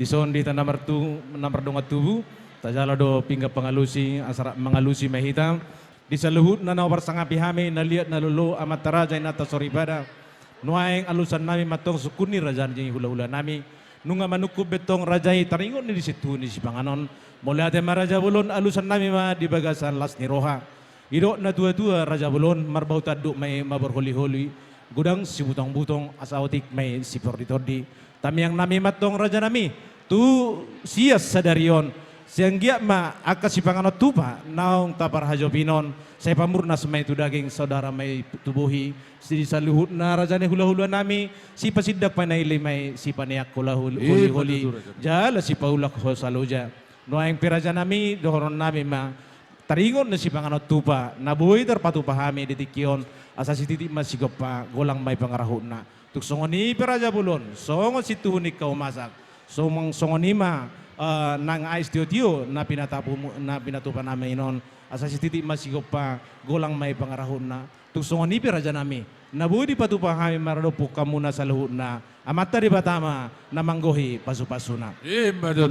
di son di tanah nomor dongat tubuh tajala do pingga pengalusi asara mengalusi mahita di saluhut na nawar sangapi hami na liat na lulu amat taraja na tasoribada nuaeng alusan nami matong sukuni rajan jeng hula-hula nami nunga manukub betong rajai taringon ni di situ ni si panganon mulai ate maraja bulon alusan nami ma di bagasan las ni roha idok na tua-tua raja bulon marbau taduk may maberholi-holi gudang si butong-butong asautik may si pordi-tordi tami yang nami matong raja nami tu sias sadarion siang gia ma akas si panganot tupa naong tapar hajo pinon saya pamurna semai tu daging saudara may tubuhi si saluhut na rajane hula-hula nami si pasidak panay limay si paniak kula huli-huli jala si paulak ho saluja noaing piraja nami dohoron nami ma taringon na si panganot tupa nabuhi terpatu pahami ditikyon asa si titik masigopa golang may pangarahut na tuk songoni piraja bulon songon si tuhunik kau masak songoni ma nang ais tio-tio na pinatupan namin inon asa si titik masigopa golang may pangarahut na tuk songoni piraja nami nabuhi di patupa kami maradopuk kamuna sa luhut na amata di batama na manggohi pasu-pasuna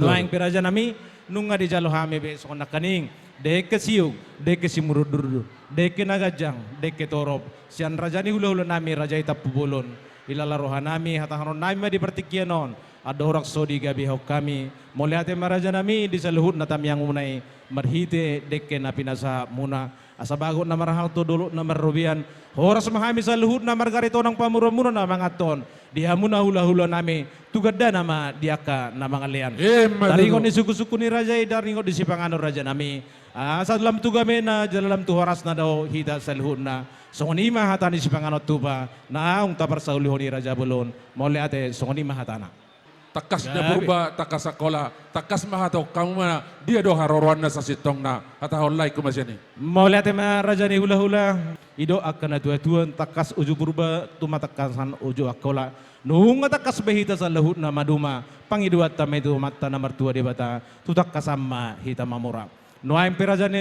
noaing piraja nami nunga di jalo kami besok nakaning deke siug, deke simurudurdu, deke nagajang, deke torop. Sian rajani hula-hula nami raja itap pubulon. Ilalarohan nami hataharon nami dipertikyanon. Ada orang sodi gabi hok kami. Moliate maraja nami di saluhut na tamyang unay marhite deke na pinasa muna. Asa bago na marahal to dulu na marubian. Horas mahami sa luhut na margarito ng pamura-mura na mga ton. Diha muna hula-hula nami. Tugada nama diaka na mga lian. Taringon ni suku-suku ni raja daringon di sipangano raja nami. Sa dalam tugame na dalam tu horas na daw hita sa luhut na. Songoni mahata ni sipanganot tuba na ang tapar sa ulihon ni Raja Bulon. Mole ate songoni mahata na. Takas na burba, takas akola, takas mahato kamu mana dia do haroruan na sa sitong na at online ko masya ni. Mole ate ma raja ni hula-hula. Ido akan na tuan takas uju burba tumatakasan uju akola. Nung takas behita sa luhut na maduma pangiduat ta medu mata na mertua di bata tutak kasama hita mamura. Noaim peraja ni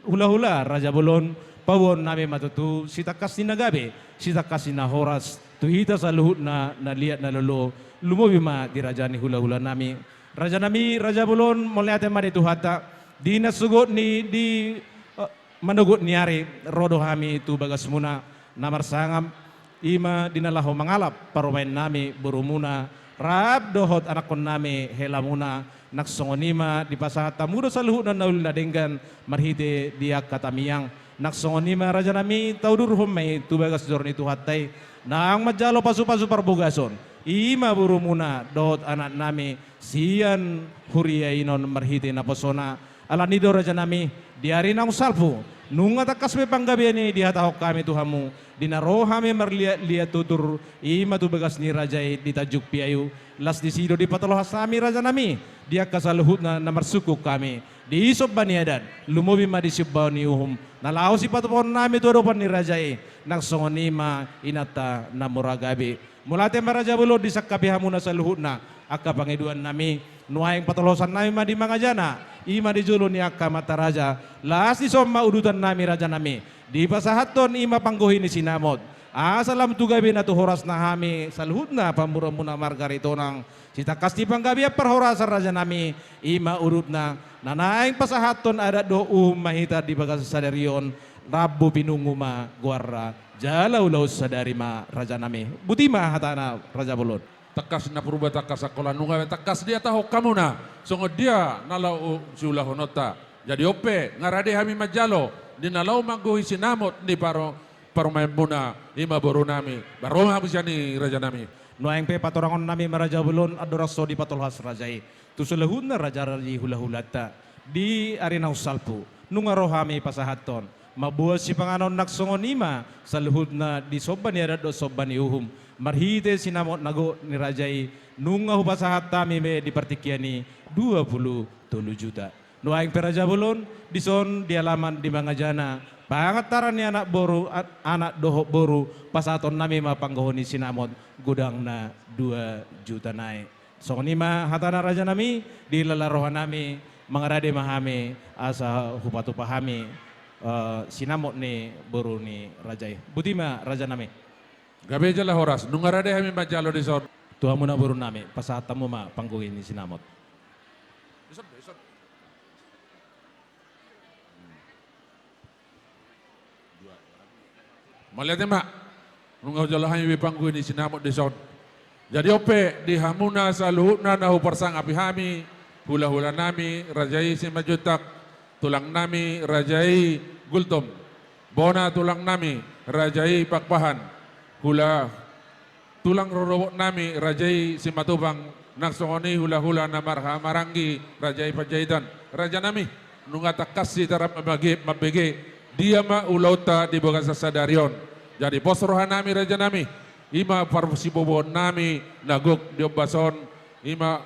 hula-hula Raja Bulon pawon nami matutu si takas ni nagabe si takas ni horas tu hita sa luhut na liat na lolo lumobi ma di raja ni hula-hula nami Raja Bulon moliate ma itu hata di nasugot ni di manugot niari rodo hami tu bagas muna namar sangam ima dinalaho mangalap parumain nami burumuna rab dohot anak kon nami helamuna naksongonima di pasahata mudo sa luhut na naul na denggan marhite dia katamiyang naksongonima raja nami taudurhum may tubagas jorni tuhatay na ang majalo pasu-pasu parbugason ima burumuna dohot anak nami siyan huriyainon marhite na posona alanido raja nami diari nang salpu nung atakas may panggabi ni dihatahok kami tuhamu dinaro kami marliat tutur ima tubagas ni rajay ditajuk piayu las disido di patolohas nami raja nami dia kasaluhut na namarsuku kami di isob baniadan lumobi ma di subbaw ni uhum nalaw si patupon nami tuadopan ni rajay nang songonima inata na muragabi mulate maraja bulo di sakabihamu na sa luhut na akka pangiduan nami nuaing patolosan nami ma di mga jana ima di julo ni akka mata raja las di somma udutan nami raja nami di pasahaton ima pangguhin ni sinamot asalam tugabi na tuhoras na hami sa luhut na pamura-muna margarito ng sitakas di panggabi perhorasan raja nami ima urut na nanaing pasahaton ada do mahita di bagas sadarion rabu pinunguma guarra jalaw-law sadari ma raja nami butima hatana Raja Bulon Takas na purba takas akola nunga takas dia tahu kamu na songod dia nalau sulah honota jadi ope ngarade hami majalo di nalau mangguhi sinamot di parumain muna ima boru nami baru habis ni raja nami nuaing pe patorangon nami Raja Bulon adoraso di patolhas rajai tu sulehun na raja raji hula-hulata di arena salpu nunga rohami pasahaton mabuas si panganon naksongonima sa luhud na di soban ya do soban uhum marhite sinamot nago ni rajai nunga hupasahat tami me di partikiani 27 juta nuaing pe Raja Bulon dison di alaman di mga jana pangataran ni anak boru anak dohok boru pasaton nami mapanggohoni sinamot gudang na 2 juta naik songonima hatana raja nami di lalarohan nami mangarade mahami asa hupatu pahami sinamot ni boru ni rajai butima raja nami gabe jala horas nungarade hami majalo di sor Tuhan mo na burun nami, pasata mo ma pangguhin ni sinamot. Malihat mak, nung jalahan yung panggu ini sinamot di son. Jadi ope di hamuna sa luhut na nahu persang api hami, hula-hula nami, rajai si majutak, tulang nami, rajai gultom, bona tulang nami, rajai pakpahan, hula tulang rorobok nami, rajai si matubang, naksongoni hula-hula na maranggi, rajai pajaitan, raja nami, nungata kasih tarap mabege, dia ma ulauta di boga sasadarion. Jadi posrohan nami raja nami. Ima parsibobon nami nagok diobason. Ima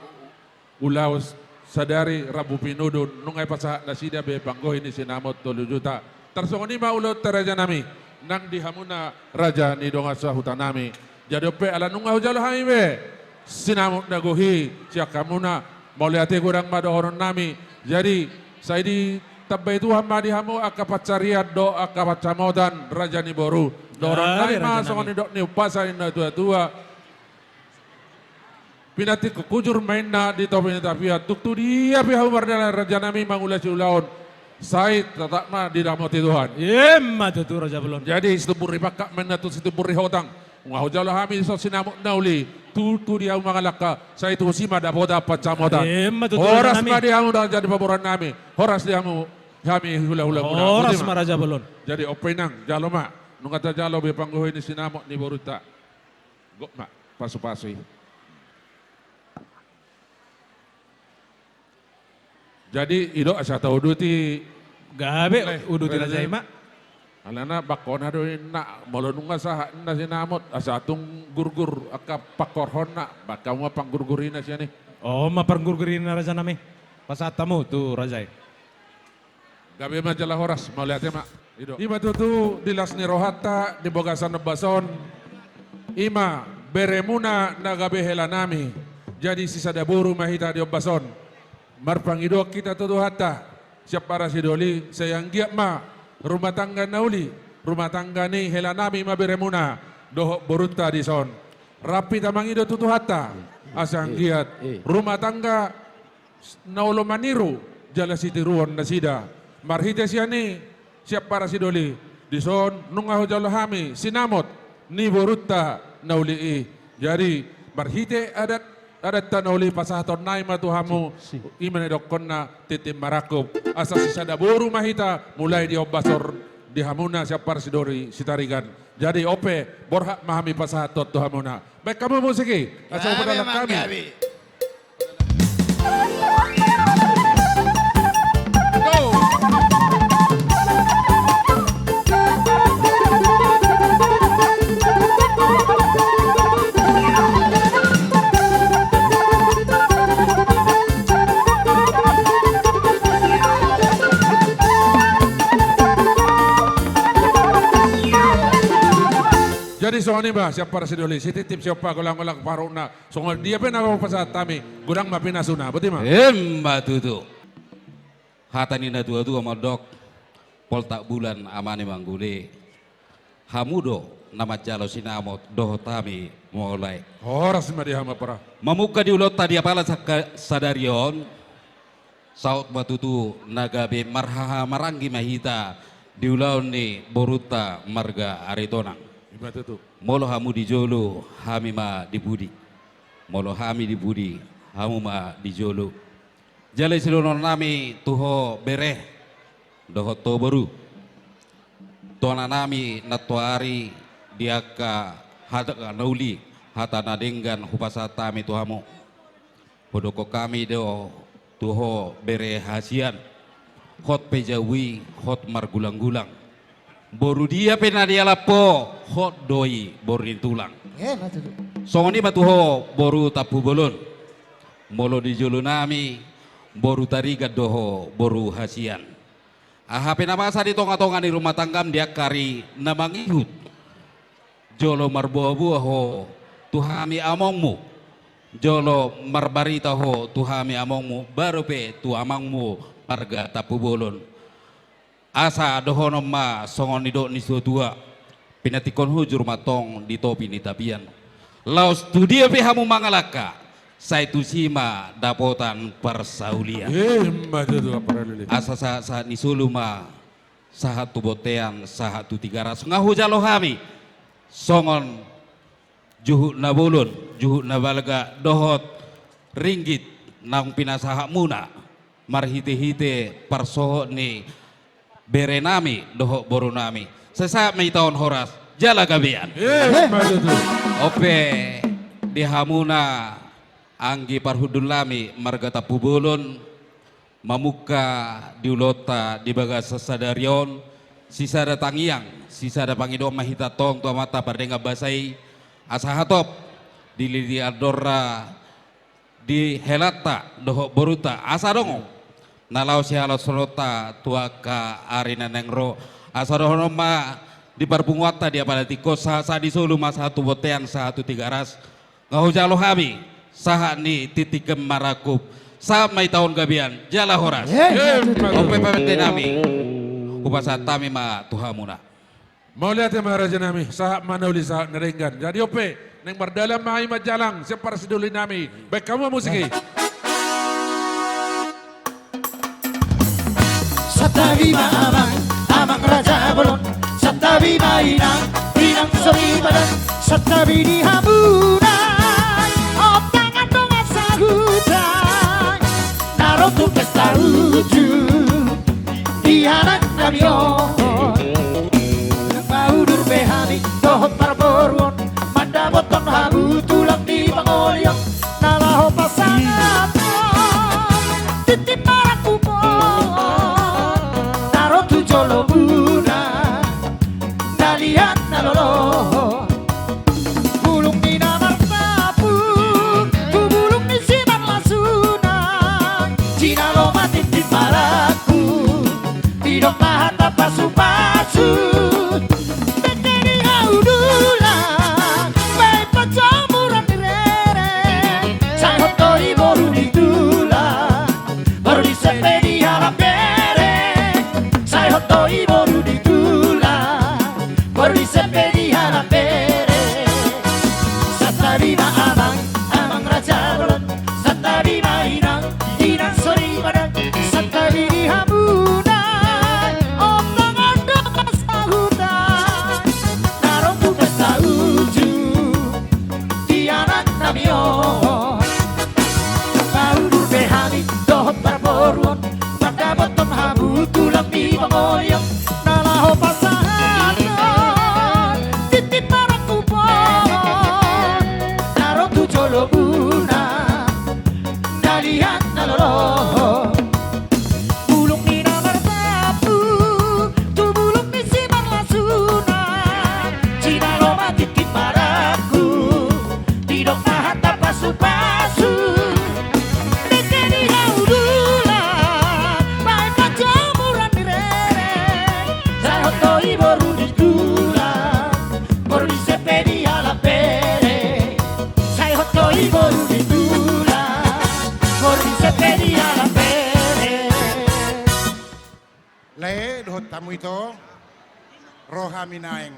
ulaus sadari rabu pinudun. Nungay pasah nasida be panggohin ni sinamot 3 juta. Tarsongon ima ulaut raja nami. Nang dihamuna raja ni donga sa hutan nami. Jadi ope ala nungay hujalo hami be. Sinamot nagohi siya kamuna. Mauliati kurang madohoron nami. Jadi saya di tabay Tuhan madi hamu akapacariat do akapacamodan raja ni boru dorong nai masuk ni dok ni upasa ina tua pinati kukujur mainna di topi ni tapia tuk tu dia pihak umardana raja nami mangulas ulaun sai tatak ma di damoti Tuhan Yemma tu raja belum. jadi setuburi pakak mainna tu setuburi hotang ngahujalo hami so sinamuk nauli tu dia umangalaka sai tu sima dapoda pacamodan horas ma di hamu dah jadi paboran nami horas di hamu kami hula-hula muda. Oras maraja belum. Jadi openang jalo mak. Nung kata jalo be panggoy ni sinamot ni boruta. Gok mak pasu-pasui. Jadi ido asa tau duti Gabe udu ti raja ima. alana bakona do na molonunga sa na sinamot asa atung gurgur aka pakorhon na baka mo panggurgurina siya ni. Oh mapanggurgurin na raja nami. Pasata mo tu raja. Gabi majalah horas, mau lihatnya mak. Ima tutu dilas ni rohata di bogasan bason. Ima beremuna na gabi helanami. Jadi sisa daburu mahita di bason. Marpangido kita tutu hatta. Siap para sidoli sayang giat ma. Rumah tangga nauli. Rumah tangga ni helanami ma beremuna. Dohok boruta di son. Rapi tamangido tutu hatta. Asang giat. Rumah tangga naulo maniru. Jala sitiruan nasida. Marhite siya ni siap para sidoli di son nungaho jalo hami sinamot ni boruta nauli jadi marhite adat nauli pasahaton nai matuhamu iman dokon na titim marakop asa sisa daburu mahita mulai di obasor di hamuna siap para sidoli sitarigan jadi ope borhak mahami pasahatot tuhamuna baik kamu musiki asa upadalah kami Jadi soal ini bah siapa rasidoli, siti tip siapa gulang-gulang paruna, soal dia pun apa pasal tami, gudang mapina suna, betul mah? Mbak tutu, hatani na dua modok, pol tak bulan amani manggule, hamudo nama jalo sinamot doh tami mulai. Horas mah dia hama para. Mamuka di ulot tadi apala sadarion, saut batutu nagabe marhaha maranggi mahita di ulaun ni boruta marga aritonang. Gimana tuh? Molo hamu di jolo, hami ma di budi. Molo hami di budi, hamu ma di jolo. Jale silonon nami tuho bereh, doho toboru. Tona nami natuari diaka hata nauli, hata nadenggan hupasata mi tuhamu. Podoko kami do tuho bereh hasian. Hot pejawi, hot margulang-gulang. Boru dia pena dia lapo hot doi borin tulang. Songoni batuho boru tapu bolon. Molo di jolo nami boru tariga doho boru hasian. Aha pena masa di tonga-tonga di rumah tanggam dia kari namang ihut. Jolo marbuah-buah ho tuhami amongmu. Jolo marbarita ho tuhami amongmu baru pe tu amangmu marga tapu bolon. Asa dohonom ma songon nido ni tua pinatikon hujur matong di topi ni tapian Lau studio hamu mangalaka. Saya tu sima dapotan persaulia. Matutu aparalili. Asa sa ni suluma sahatu botean sahatu 300 ngahu jalo kami songon juhuk na bulun juhuk na balga dohot ringgit nang pinasaha muna marhite-hite parsoho ni berenami dohok boru nami sesa may tahun horas jala gabian Matutu. ope di hamuna anggi parhudun lami margata pubulun mamuka diulota di bagas sasadarion sisa datang yang sisa ada pangido mahita tong tua mata pardenga basai asahatop di lidi adora di helata doho boruta asadongo nalau si halos solota tua ka arina nengro asadono ma di parpungwata dia pada tiko sa di solo mas satu botean satu 300 ngahujalo hami saha ni titik marakup sampai tahun gabian jala horas ope pamete nami upasa tami ma tuhamuna Mau lihat ya Maharaja nami, sahak mana uli sahak nerenggan. Jadi ope, neng berdalam mahai majalang, separ seduli nami. Baik kamu musiki. Satabi amang, amang raja bolon. Satabi inang, inang sori badan. Satabi di hamunai, otangan dongan sahutai. Narotu pesta uju, di anak nabion. Maudur behani, dohot parboruon. Manda boton habu tulang di pangolion. Nalaho pasangan, titip marakupon. Narotu jolo buna, nalihat nalolo. Bulung di namar tapu, kubulung di sinar lasunan. Cina loma titip maraku, tidok tahan tanpa supasu. Lae dohot tamu ito rohami naeng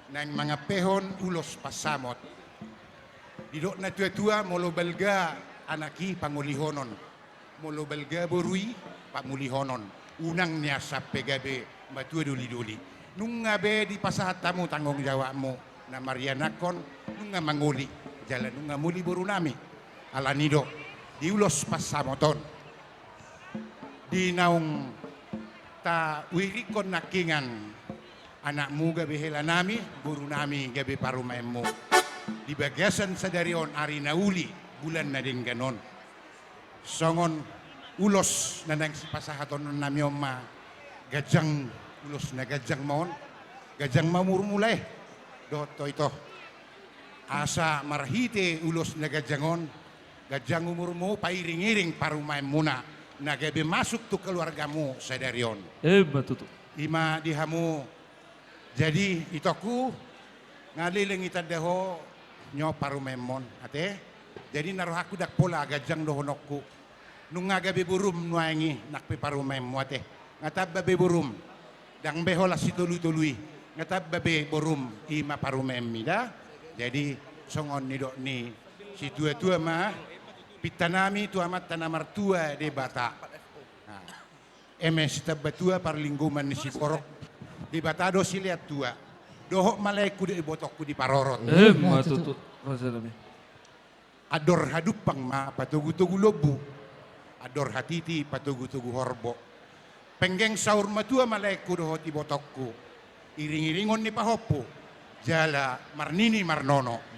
nang mga pehon ulos pasamot. Didok na tua-tua molo belga anaki pangulihonon. Molo belga borui pangulihonon. Unang niya sa pegabe matua duli-duli. Nung nga be di pasahat tamu tanggung jawabmu na marianakon nung nga manguli. Jalan nung nga muli boru nami. Alanido di ulos pasamoton. Di naung ta wirikon nakingan anakmu gabi hela nami, guru nami gabi parumaemmu. Di bagasan sa darion ari nauli bulan na din ganon. Songon ulos na nang sipasahaton nami oma gajang ulos na gajang maon, gajang mamurmulay. Doto ito. Asa marhite ulos na gajangon, gajang umurmu pairing-iring parumaemmu na. Nagabi masuk tu keluargamu sa darion. Matutu. Ima dihamu jadi itoku ngaliling itadaho nyo parumemon ate. Jadi naruh aku dak pola gajang dohonokku. Nung ngagabi burum nuangi nakpi parumemmu ate. Ngatab babe burum. Dang behola si tului-tului. Ngatab babe burum ima parumemmi da. Jadi songon ni dok ni si tua-tua mah pitanami tu amat tanah martua de bata. MS tabatua parlingguman ni si porok di batado si lihat tua. Dohok malaiku di botokku di parorot. Matutu. Rasa nabi. Ador hadupang ma patugu-tugu lobu. Ador hatiti patugu-tugu horbo. Penggeng saur matua malaiku dohok di botokku. Iring-iringon ni pahopo. Jala marnini marnono.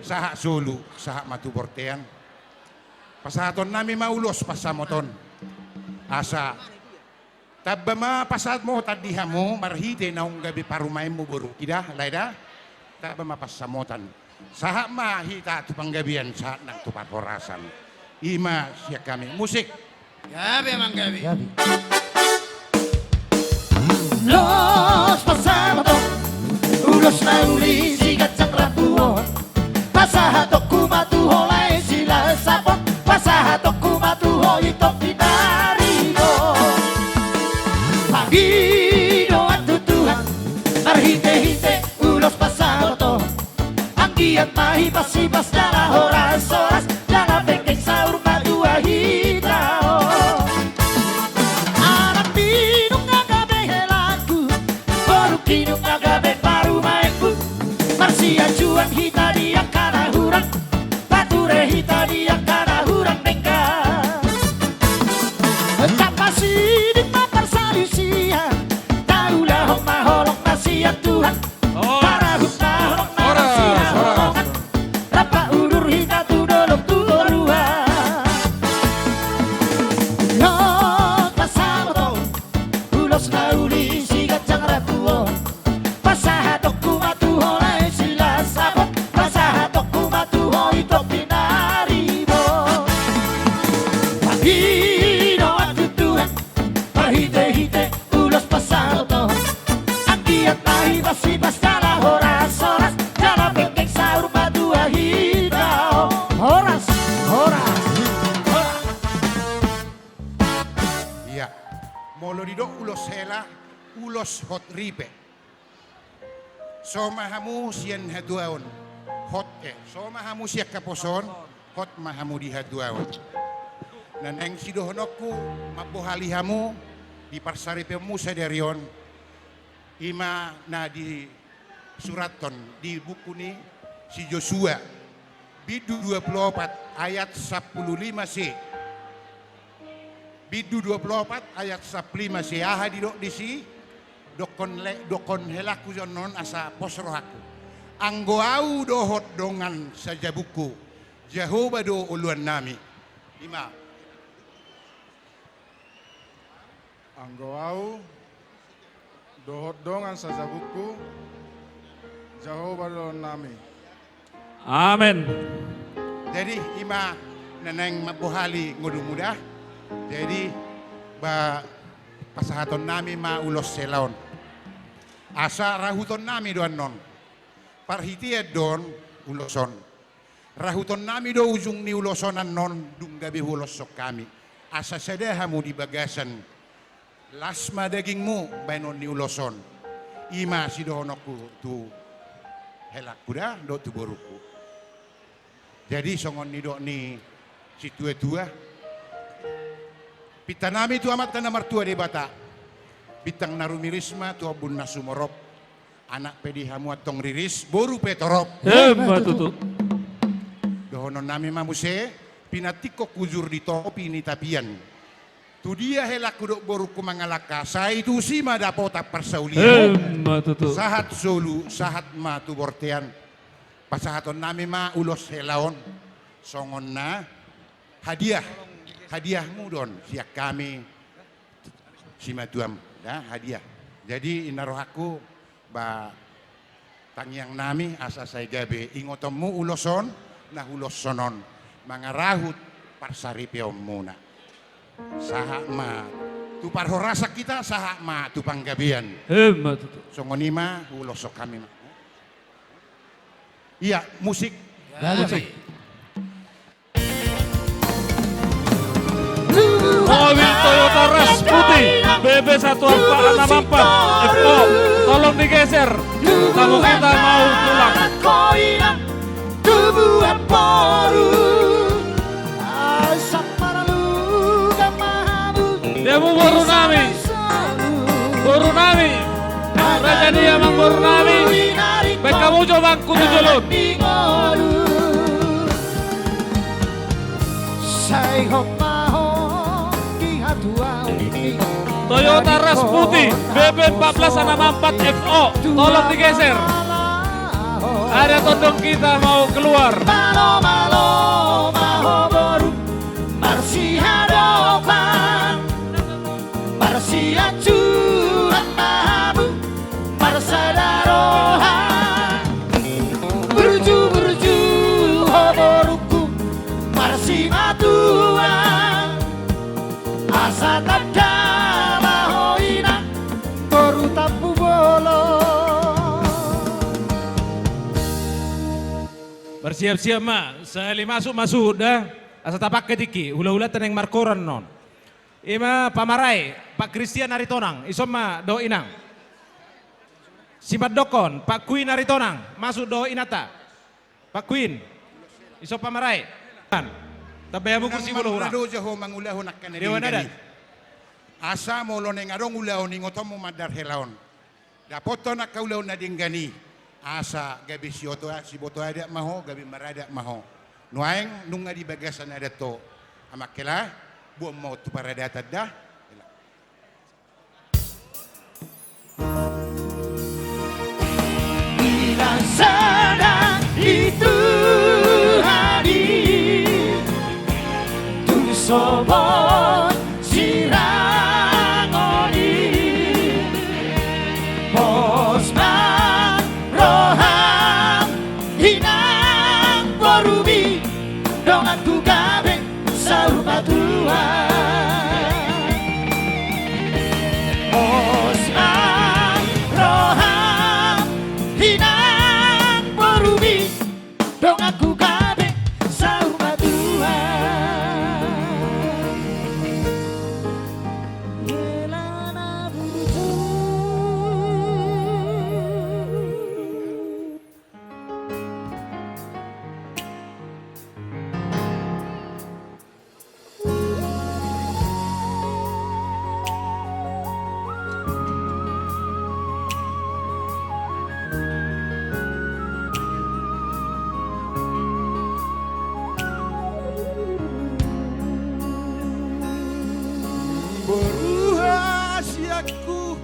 Sahak sulu, sahak matu bortean. Pasahaton nami maulos pasamoton. Asa tabba ma pasat mo tadihamu marhite naung gabi parumay mo buru kida laida tabba ma pasamotan sahak ma hita tu panggabian saat nang tu paporasan ima siya kami musik Gabi mang gabi. Los pasamos ulos na uli sigat sa trabuon. Pasahatok kumatuho lai sila sapot. Pasahatok kumatuho itok pinarigo. Pagino at tutuhan marhite-hite ulos pasamo. Ang giat mahibas-hibas na horas-horas. Lalapeng kay sa urma dua hitao. Anak pinong nagabe helaku. Borukino nagabe paru mainku. Marsia juang hita dia karahurang. Bature hita dia karahurang bengka. Kapasidik maparsalisihan. Taulah hong maholong nasihat Tuhan. Parahut na hong nasihat hongan. Rapa urur hita tudolok tudoruhan. Lot pasamo to. Ulos na uli sigat sang rapuon. Pasahatok kumatuho lai sila sabot. Pasahatok kumatuho ito pinaribo. Pagino at tutuhan parhite-hite ulos pasamo to. Ang giat mahibas-hibas dala horas-horas. Dala pengkeng sa urma dua hitao. Horas, horas, horas. iya molo di dok ulos hela ulos hot ripe so mahamu sian haduaon hot so mahamu siak kaposon hot mahamu di haduaon naneng sidohonokku mabohali hamu di parsaripemu sadarion ima na di suraton di buku ni si Joshua bidu 24 ayat 15 sih bidu 24 ayat 15 sih aha di dok di si dokon helaku jonon asa posrohaku anggo au dohot dongan saja buku Jehovah do uluan nami ima Anggo au dohot dongan sajabuku Jehovah do nami. Amin. jadi ima neneng mabohali ngudu mudah jadi ba pasahaton nami ma ulos selaon asa rahuton nami doan non parhitia don uloson rahuton nami do ujung ni ulosonan non dung gabi ulos sok kami asa sedahamu di bagasan lasma dagingmu bainon ni uloson ima sidohonokku tu helak kuda do tu boruku jadi songon ni do ni si tua-tua pitanami tu amat tanah martua di bata bitang narumirisma tu abun nasumorop anak pedi hamu atong riris boru petorop Matutu. dohonon nami mamuse pinatiko kujur di topi ni tapian tu dia helak kudok boruku mangalaka sa itu si madapota persaulian Matutu. sahat solu sahat ma tu bortean pasahaton nami ma ulos helaon songon na hadiahmu don siak kami si matuam ya hadiah jadi inarohaku ba tangyang nami asa say gabe ingotomu uloson nah ulos sonon mangarahut parsaripiom muna sahak ma tu parhorasa kita sahak ma tu panggabian Matutu. songonima ulosok kami ma iya musik Mobil Toyota Rush putih BB146 FO tolong digeser tamu kita mau pulang. buat poru asap maralu gamabu Demu boru nami, boru nami, raja dia mang boru nami. Baik kamu coba kudu jolot. Toyota Rush putih BB1464 FO, tolong digeser. Ada todong kita mau keluar. Malo malo maho boru Marsia dopan Marsia cuan mahabu Marsa darohan Berju berju ho boruku Marsi matuan Asa tada mahoina Boru tapu bolo. Bersiap-siap mak, sekali masuk dah. Asa tapak ketiki, hula-hula teneng markoran non. Ima pamarai, Pak Christian Aritonang, isoma do inang. Simat dokon, Pak Queen Aritonang, masuk do inata. Pak Queen, iso pamarai. Tabayamu kursi bulu hura. Nang jaho mangulahu nakkan Dewan adat. Asa mo lo neng arong ulahu ning otomo madar helaon. Dapoto nak kaulahu na dinggani. Asa gabi siyoto si boto ada maho gabi marada maho. Nuaeng nunga di bagasan ada to. Amakela buat mau tu parada taddah. Bila sedang itu hadir Tuh sobot sirangoni Posman roham hinang borubi Dongan ku gabe saruma tuan Posman roham hinang borubi Dongan ku gabe saruma tuan Yelana buju Beruha siaku,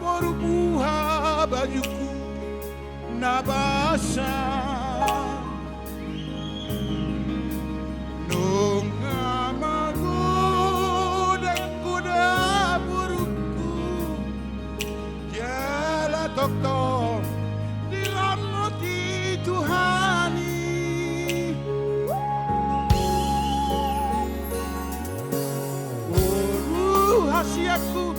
berubuha bajuku, nabasa. Nunga magoda kuda buruku, jala tokto dilamoti Tuhani. Asiaku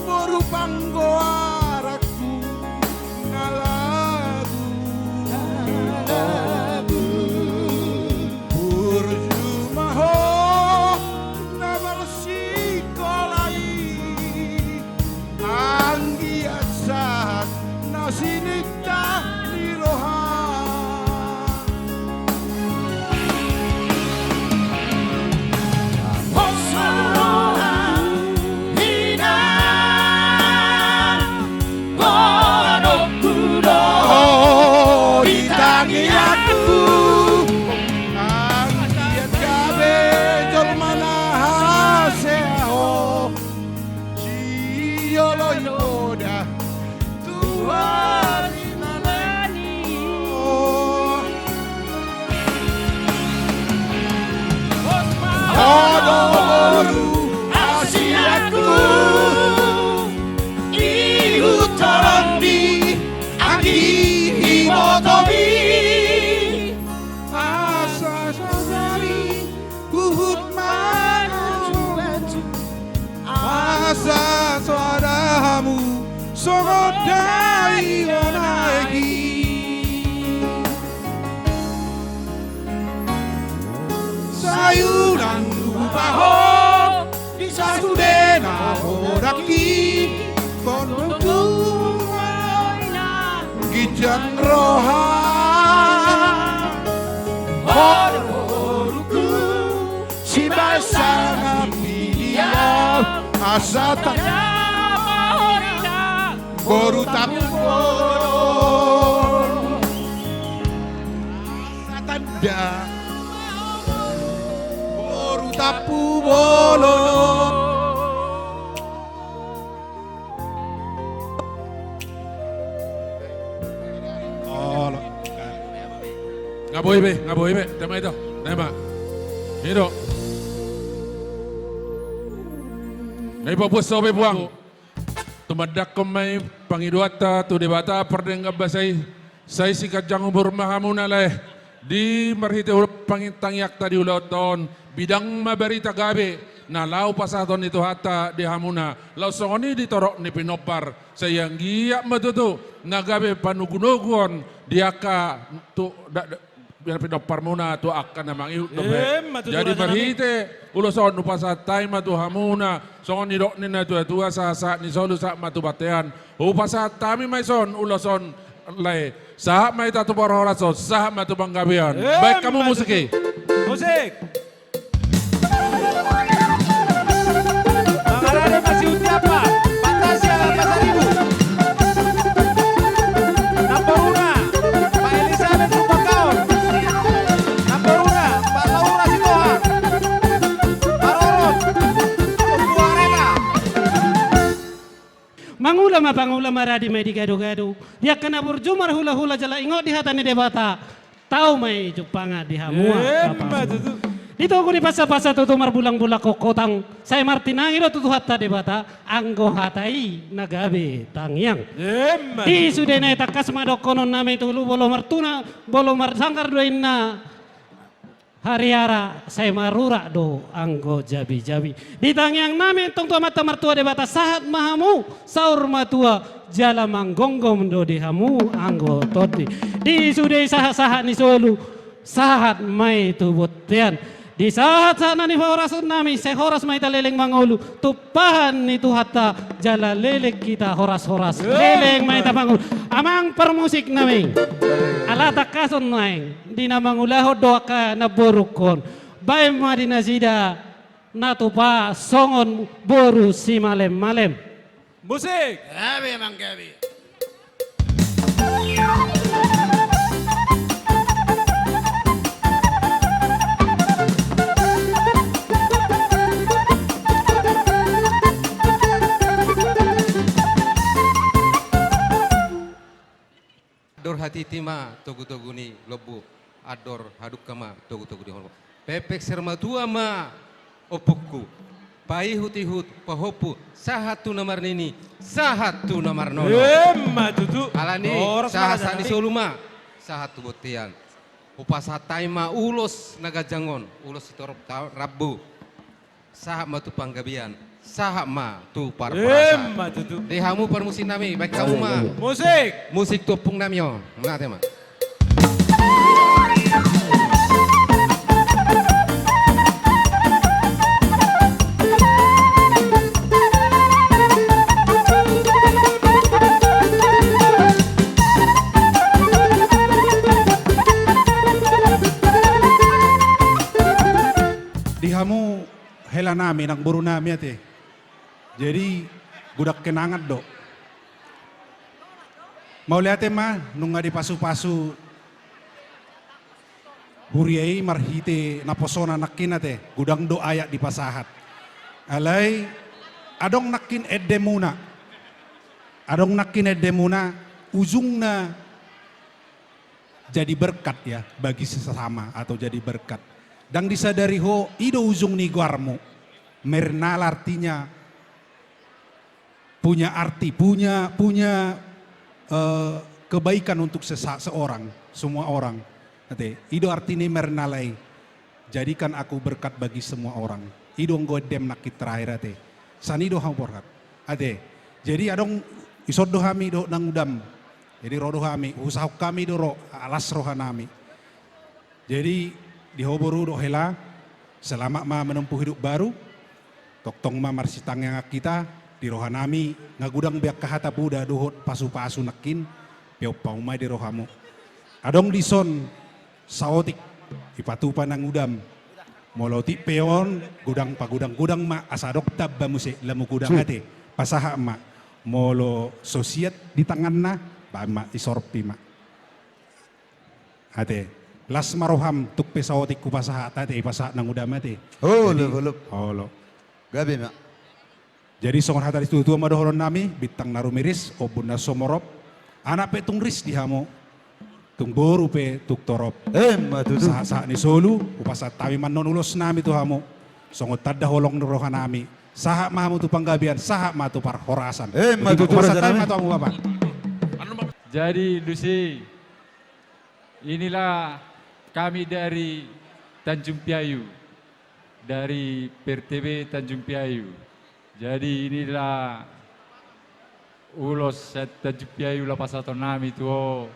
moru panggoaraku ngalabu Burjumaho namarsi kolai Anggi asat nasinita liroha Asa suaramu sogodai lagi sayuran lupaho di sasudena horaki konuntungan gijang roha si basa ngapidia asa boru tapu asa tanda boru tapu bolo. Ngaboy be, tema itu, tema. Hiro. Ngai papus sobe buang. Tumadak komai pangiduata tu debata perdengga basai sai sikajang umur mahamuna leh di marhite pangintang yak tadi ulau tahun bidang mabarita gabe na lau pasaton itu hata di hamuna lau songoni ditorok ni pinopar sayang giyak matutu nagabe panugunugon diaka tu biar pinopar muna tu akan namang iu jadi marhite ulo son upasa taima tu hamuna songon ni dok ni na tua sa ni solu sa matu batean upasa tami mai son ulo son lai sa mai tatu parahoraso sa matu banggabian baik kamu musiki Musik. Mangarane masih utia apa? Fantasia Pasaribu. Nampuruna, Pak Elizabeth Rupakaon. Nampuruna, Pak Laura Sitohang. Parorot, Pembuang Reka. Mangulama pangulama radi mai di gado-gado. Dia kena berjumar hula-hula jala ingot di hatani debata. Tahu mai Jepanga di hamua. Dito ko di pasa-pasa tutumar bulang-bulak kokotang. Saya martinangi do tutu hatta debata. Anggo hatai nagabe tangyang. Di sudah na takas madokonon nami tulu bolo martuna. Bolo marsangkar doin na. Hariara saya marura do anggo jabi-jabi. Di tangyang nami tong tua mata martua debata sahat mahamu. Saur matua jala manggonggom do di hamu anggo todi. Di sudah sahat-sahat ni solu. Sahat mai tubutian. Di saat-saat nani horas nami saya horas mai taleleng mangolu tupahan itu hatta jala lelek kita horas-horas leleng mai tapangul amang permusik nami ala takason naing di namangulaho doaka na borukon bae madina sida natupa songon boru si malem-malem Musik. Gabi emang gabi. Ador hati tima togu-togu ni lobu ador haduk kama togu-togu di hormat pepek sermatua ma opukku pai hutihut pahopu sahatu nomor nini sahatu nomor nono Matutu. alani sahasani soluma sahatu botian upasatai ma ulos nagajangon ulos itorop rabu sahak ma tu panggabian sahak ma tu parparasa Matutu. dehamu permusin nami baik kamu ma Musik. musik topung nami yo ngate ma Dihamu hela nami nang buru nami ate. Jadi budak kenangan do. Mau lihat mah nunga di pasu-pasu huriai marhite naposona nakin ate gudang do ayak di pasahat. Alai adong nakin edemuna. Adong nakin edemuna ujungna jadi berkat ya bagi sesama atau jadi berkat. Dan disadari ho ido ujung ni guarmu. Mernal artinya punya arti, punya kebaikan untuk seorang, semua orang. Nanti, ido artinya mernalai. Jadikan aku berkat bagi semua orang. Ido nggodem nakit terakhir ate. Sanido hamporkat. Ate. Jadi adong isodo hami do nang udam. Jadi rodo hami, usaha kami do ro alas rohanami. Jadi dihoboru do hela selama ma menempuh hidup baru. Toktong ma marsitang yang kita di rohanami ngagudang biak kahata buda dohot pasu-pasu nakin piau paumai di rohamu. Adong dison saotik ipatupa nang udam. Moloti peon gudang pagudang mak asadok tabba musik lamu gudang ate pasaha mak molo sosiat di tangan na ba mak isorpi mak ate las maroham tuk pesawotik ku pasaha tate pasaha nang udam ate holo Gabi mak. jadi songon hata itu tua madohoron nami bitang narumiris obuna somorop anak petung ris dihamu tung boru pe tuk torop Matutu. saat ni solu upasa tawi man non ulos nami tu hamu songo tadda holong roha nami saha mahamu tu panggabian saha ma tu par horasan Matutu upasa raja tawi nami. ma tu hamu bapak Jadi Lucy, inilah kami dari Tanjung Piayu, dari PRTB Tanjung Piayu. Jadi inilah ulos Tanjung Piayu la pasato nami tuo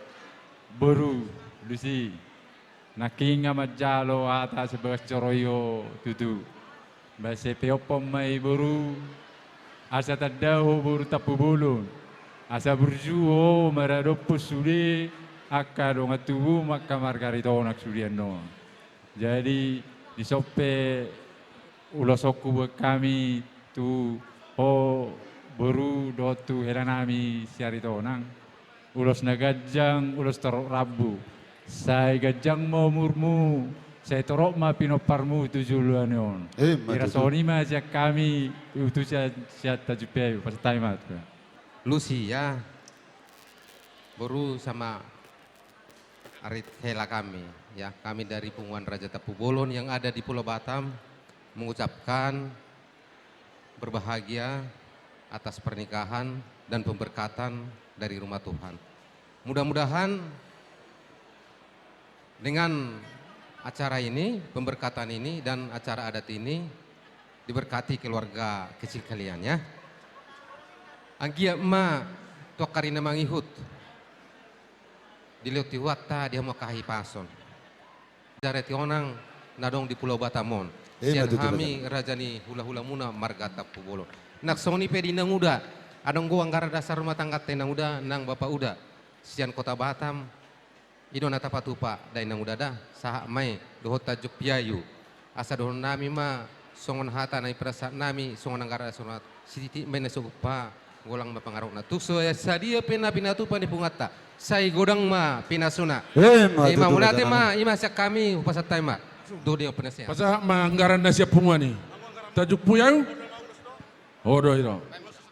baru Lucy. Nakinga majalo ata sebagai coroyo tutu. Base peopom mai baru asa tadaho baru tapu bulun. Asa berjuo maradopus sudi akado ngatubu maka margarito nak sudiano. Jadi di sope ulosoku buat kami tu baru dotu heranami siarito nang ulos nagajang ulos torok rabu. Saya gajang mau murmu saya torok ma pinoparmu itu juluanion. Irasoni ma siak kami itu siat tajupe pas taimat. Lucy ya, baru sama Arit Hela kami, ya kami dari Punggungan Raja Tapu Bolon yang ada di Pulau Batam mengucapkan berbahagia atas pernikahan dan pemberkatan dari rumah Tuhan. Mudah-mudahan dengan acara ini, pemberkatan ini dan acara adat ini diberkati keluarga kecil kalian ya. Angkia ma tokarina mangihut diliuti wata dia mau kahi pason jareti onang nadong di Pulau Batamon sian kami rajani hula-hula muna marga Tapu Bolon nak soni pedi nang uda adong gua anggara dasar rumah tangga tenang uda nang bapak uda sian kota Batam idona tapatupa dai nang uda dah saha mai dohot tajuk piayu asa dohon nami ma songon hata nai perasa nami songon anggara sunat siti mene supa golang mapangarok na tukso ya sadia pina pinatu pani pungata sai godang ma pinasuna ima mulate ma ima sak kami upasatay ma do dia penasihat Pasah manggaran na siya pungwani. Tajuk puyaw. Odo ito.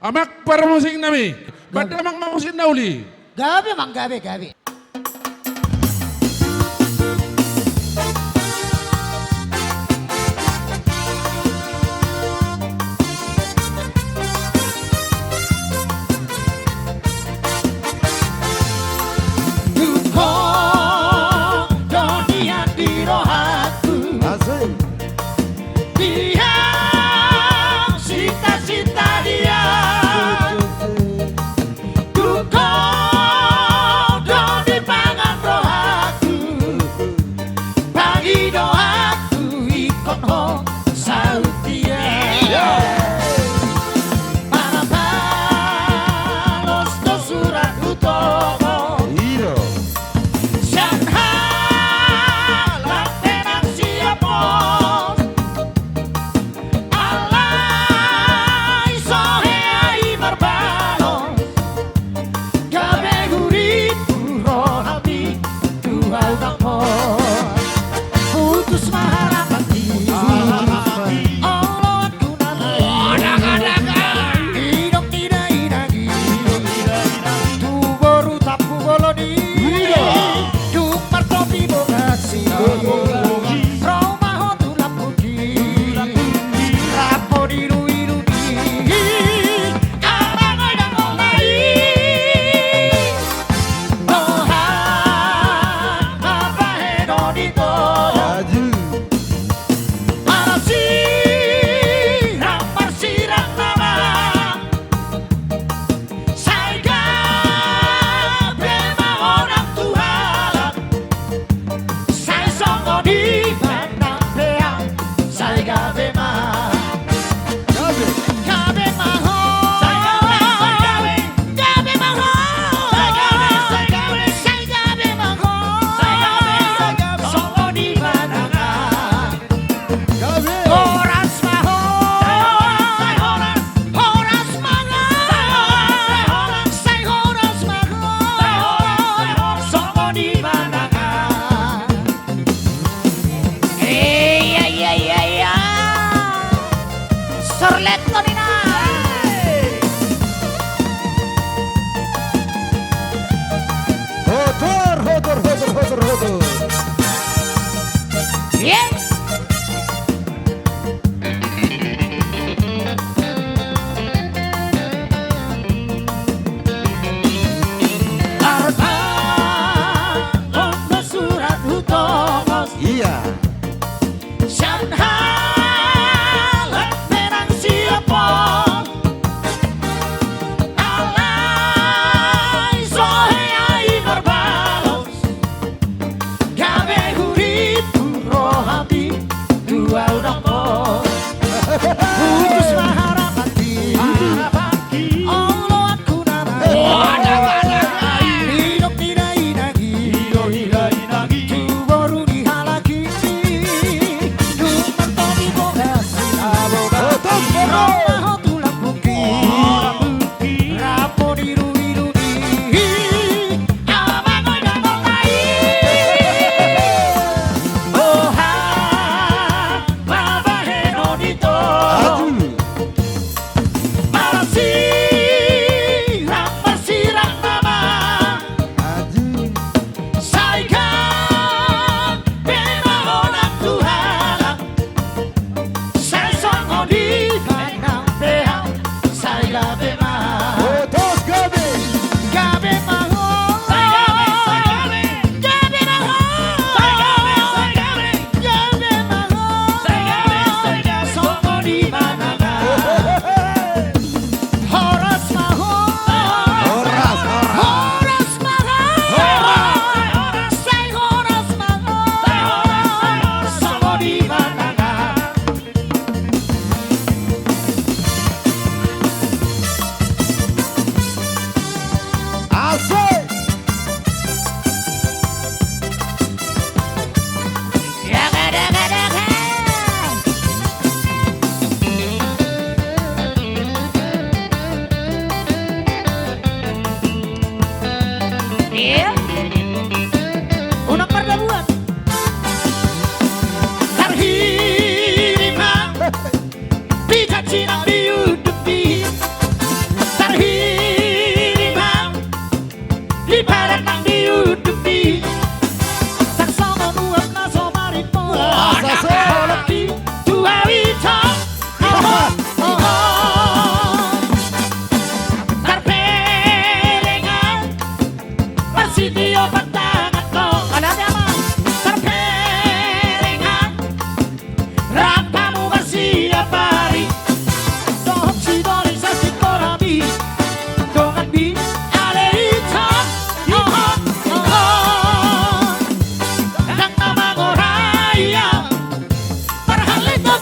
Amak para musik nami. Ba't amak musik na uli? Gabi mang gabi.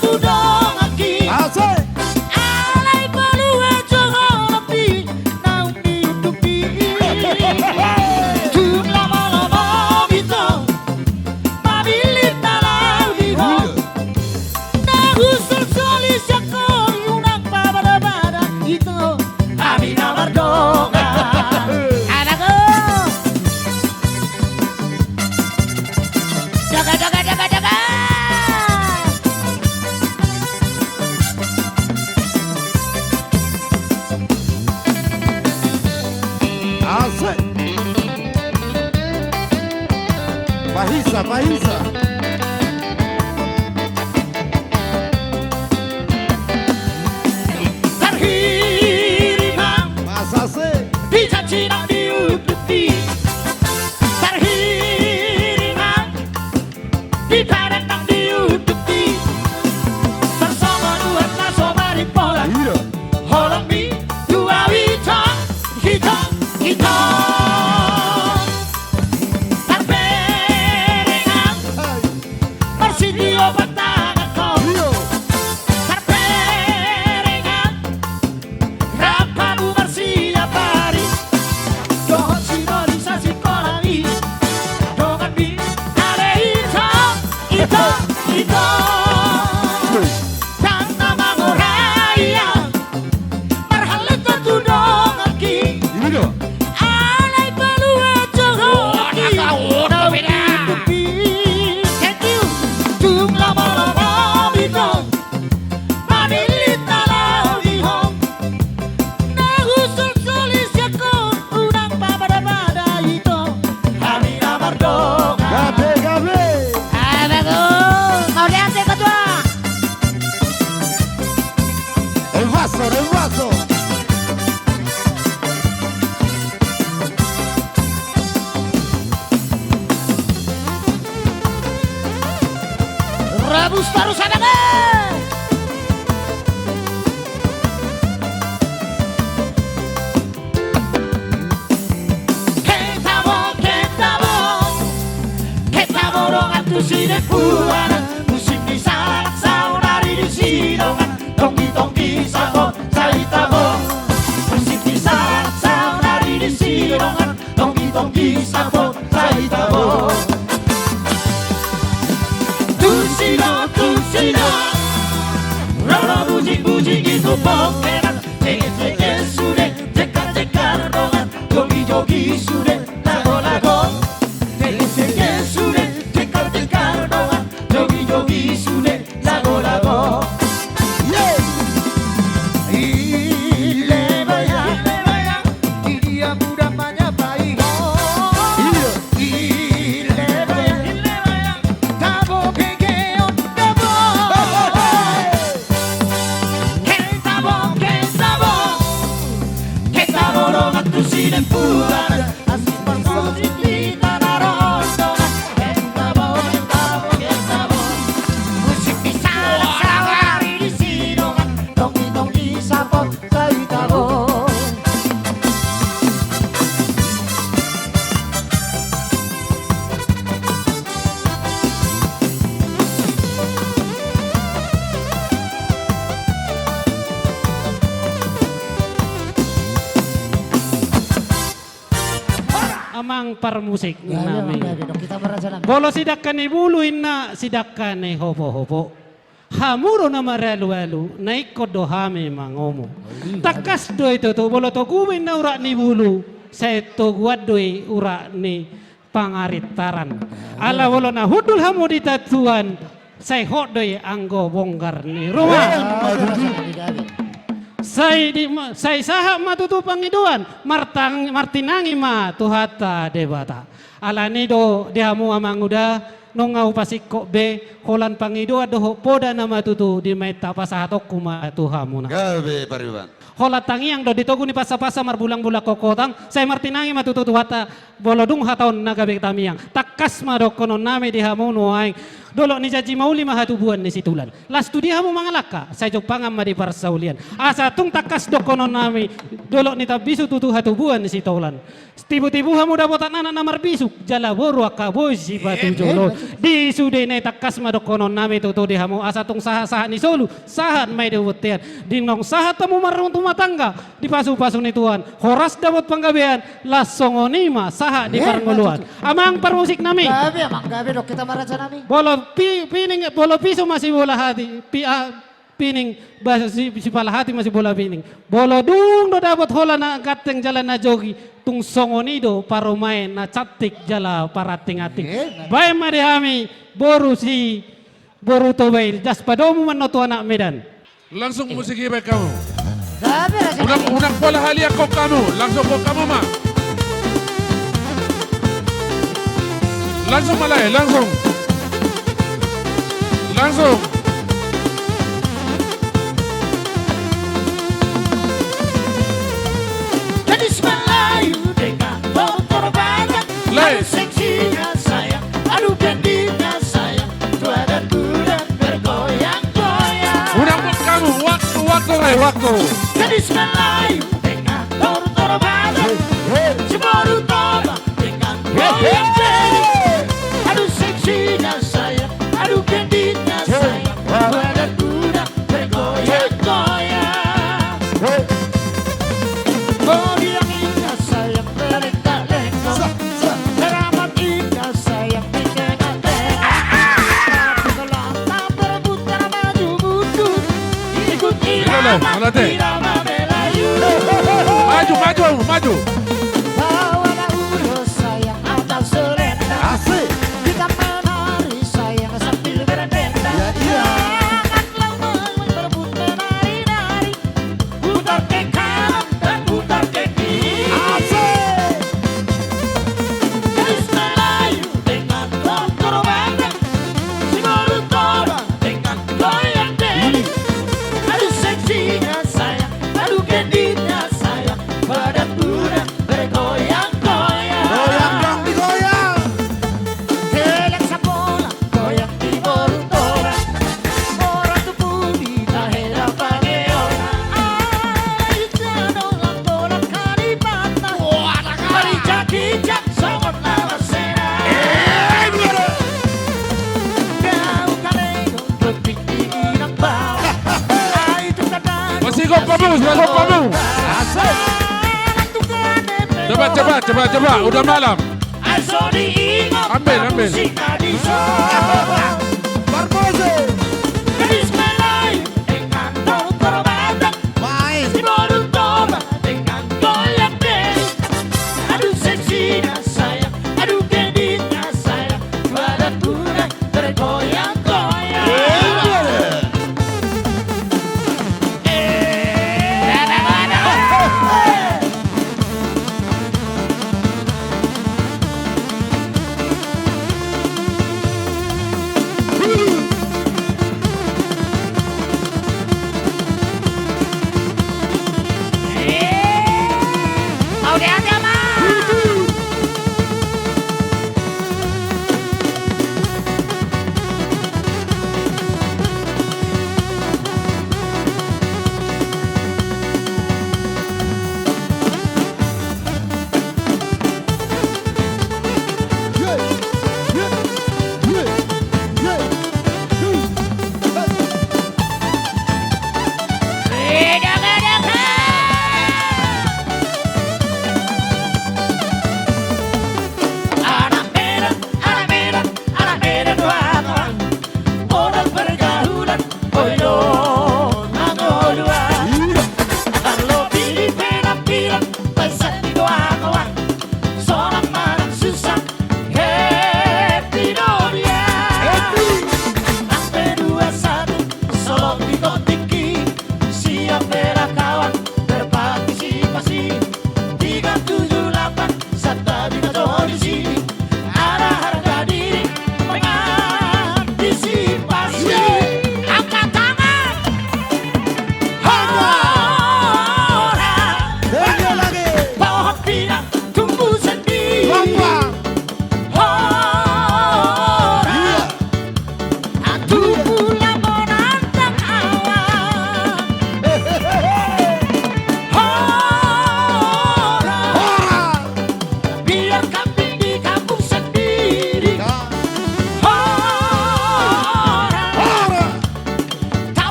tudong aki. Alay palua jangan lebih nauni utupi. Tung lama-lama bito, mabilit talang biho. Nagusul solis ako unang pabada-bada ito. Kami na mardonga. Anak ko. Jaga, jaga, jaga, jaga. Asik. Bahisa, bahisa. Terhirimang Masa sih. dijanji nak diutupi. Terhirimang dibaret nak diutupi. Bersama dua nasobari pola. Iya. Holong mi dua witong hitong hitong. Terberengang bersidio batang kau. Iya. Terberengang rapamu bersiap hari. Dohon simbolisasi kolami. Dongan mi ale hitong hitong hitong. Dan nama ngoraya marhalet tudong aki. Iya. Alay palua jangan aki. Nauti thank you. Tung lama-lama bitong, mabilit talang bihong. Nagusul solis ako unang pabada-bada ito. Kami na mardonga. Gabe, gabe. Anak ko, mau dance ketua. El vaso, el vaso. Rebus terus anaknya. Kita borongan tu sini puana. Musik di sarak saunari di sidongan. Tongki-tongki sabon saitabo. Musik di sarak saunari di sidongan. Tongki-tongki sabon saitabo. Tusino Rolo bujing-bujing itu pokeran. Cengit-cengit sudah cekar-cekar dongan. Jogi-jogi sudah lago-lago. Cengit-cengit sudah cekar-cekar dongan. Jogi-jogi sudah lago-lago. Ile bayang dia muda banyak baik. Ile bayang tabo kegeon tabo. Ketabo rongan tu sinen puana. Asik bermusik di tanah rondongan. Ketabo musik di sarak-sarak di sidongan. Tongki-tongki sapot saitabo. Amang parmusik nami. Kita berajalan. Bolo sidakkan ni buluin na sidakkan ni hopo-hopo. Hamuro na maralu-alu na ikod do hame mangomo. Takas do ito to bolo to guwin na ura ni bulu. Sa ito guwadoy ura ni pangaritaran. Ala bolo na hudul hamo di tatuan. Say hodoy anggo bonggar ni rumah. Say saha matutupang iduan martinangi ma tuhata debata. Ala nido dihamu amanguda nongau pasiko be holan pangidua doho poda na matutu di meta pasahatok kuma tuhamuna. Gabe, pariwan. Hola tangiang do ditogu ni pasa-pasa marbulang-bulak kokotang say martinangi matutu tuhata bolodung hataon nagabe tamiang. Takas madokono nami dihamu nuay Dolok ni jaji mau 5 hatubuan ni situlan. Las tu dia mau mangalaka. Saya jopangan madi parsaulian. Asa tung takas dokonon nami. Dolok ni tabisu tutu hatubuan ni situlan. Tibu-tibu hamu dapat anak namar bisu. Jala boru akaboy si batu jolo. Di sude ni takas madokonon nami tutu di hamu. Asa tung saha-saha ni solu. Sahat mai dewutian. Dinong sahat tamu marung tumatangga. Di pasu-pasu ni tuan. Horas dapat panggabean. Las songonima saha di parnguluan. Amang parmusik nami. Gabi dok kita maraja nami. Bolo piso masih bola hati, pining bahasa si pala hati masih bola pining. Bolo dung do dapat hola na gateng jalan na jogi, tung songonido paro main na catik jala parating-ating. Bae mari hami boru tobail jas padomu manoto anak Medan. Langsung musik iba kamu. Gabi raja nami. Unak bola halia kok kamu. Langsung kok kamu mah. Langsung malay, langsung. Langsung. Gadis Melayu dengan motor banyak. Lay. Aduh seksinya sayang, aduh bendinya sayang. Tua dan muda bergoyang-goyang. Unak buat kamu, waktu. Gadis Melayu dengan motor banyak. Si baru toba dengan goyang-goyang. Aduh seksinya sayang, aduh bendinya sayang. Tua dan muda bergoyang-goyang. Oh dia indah sayang berlenggak-lenggok. Teramat indah sayang menengok-nengok. Tapi kalau tak berebutan maju mundur, ikut irama irama Melayu. Maju. Bawa urus sayang atas selendang. Kita menari sayang sambil berdendang. Angkatlah berebut menari-nari. Putar ke kanan dan putar ke kiri. Gadis Melayu dengan motor banyak. Si baru toba dengan goyang deli. Aduh seksinya sayang, aduh genditnya sayang. Badan budak bergoyang-goyang. Goyang dong digoyang. Geleng sapola, goyang di boru toba. Orang tubuh di tahera pake orang. Ayo jangan bola kari patah. Kari cakijak sangat lama sena. Kau kalego ketik di inang bawah. Ayo tukadang. Masih kok kamu. Coba. Udah malam. Ambil. Gadis Melayu dengan motor banyak. Si baru toba dengan goyang deli. Aduh seksinya sayang, aduh genditnya sayang. Badan budak bergoyang-goyang.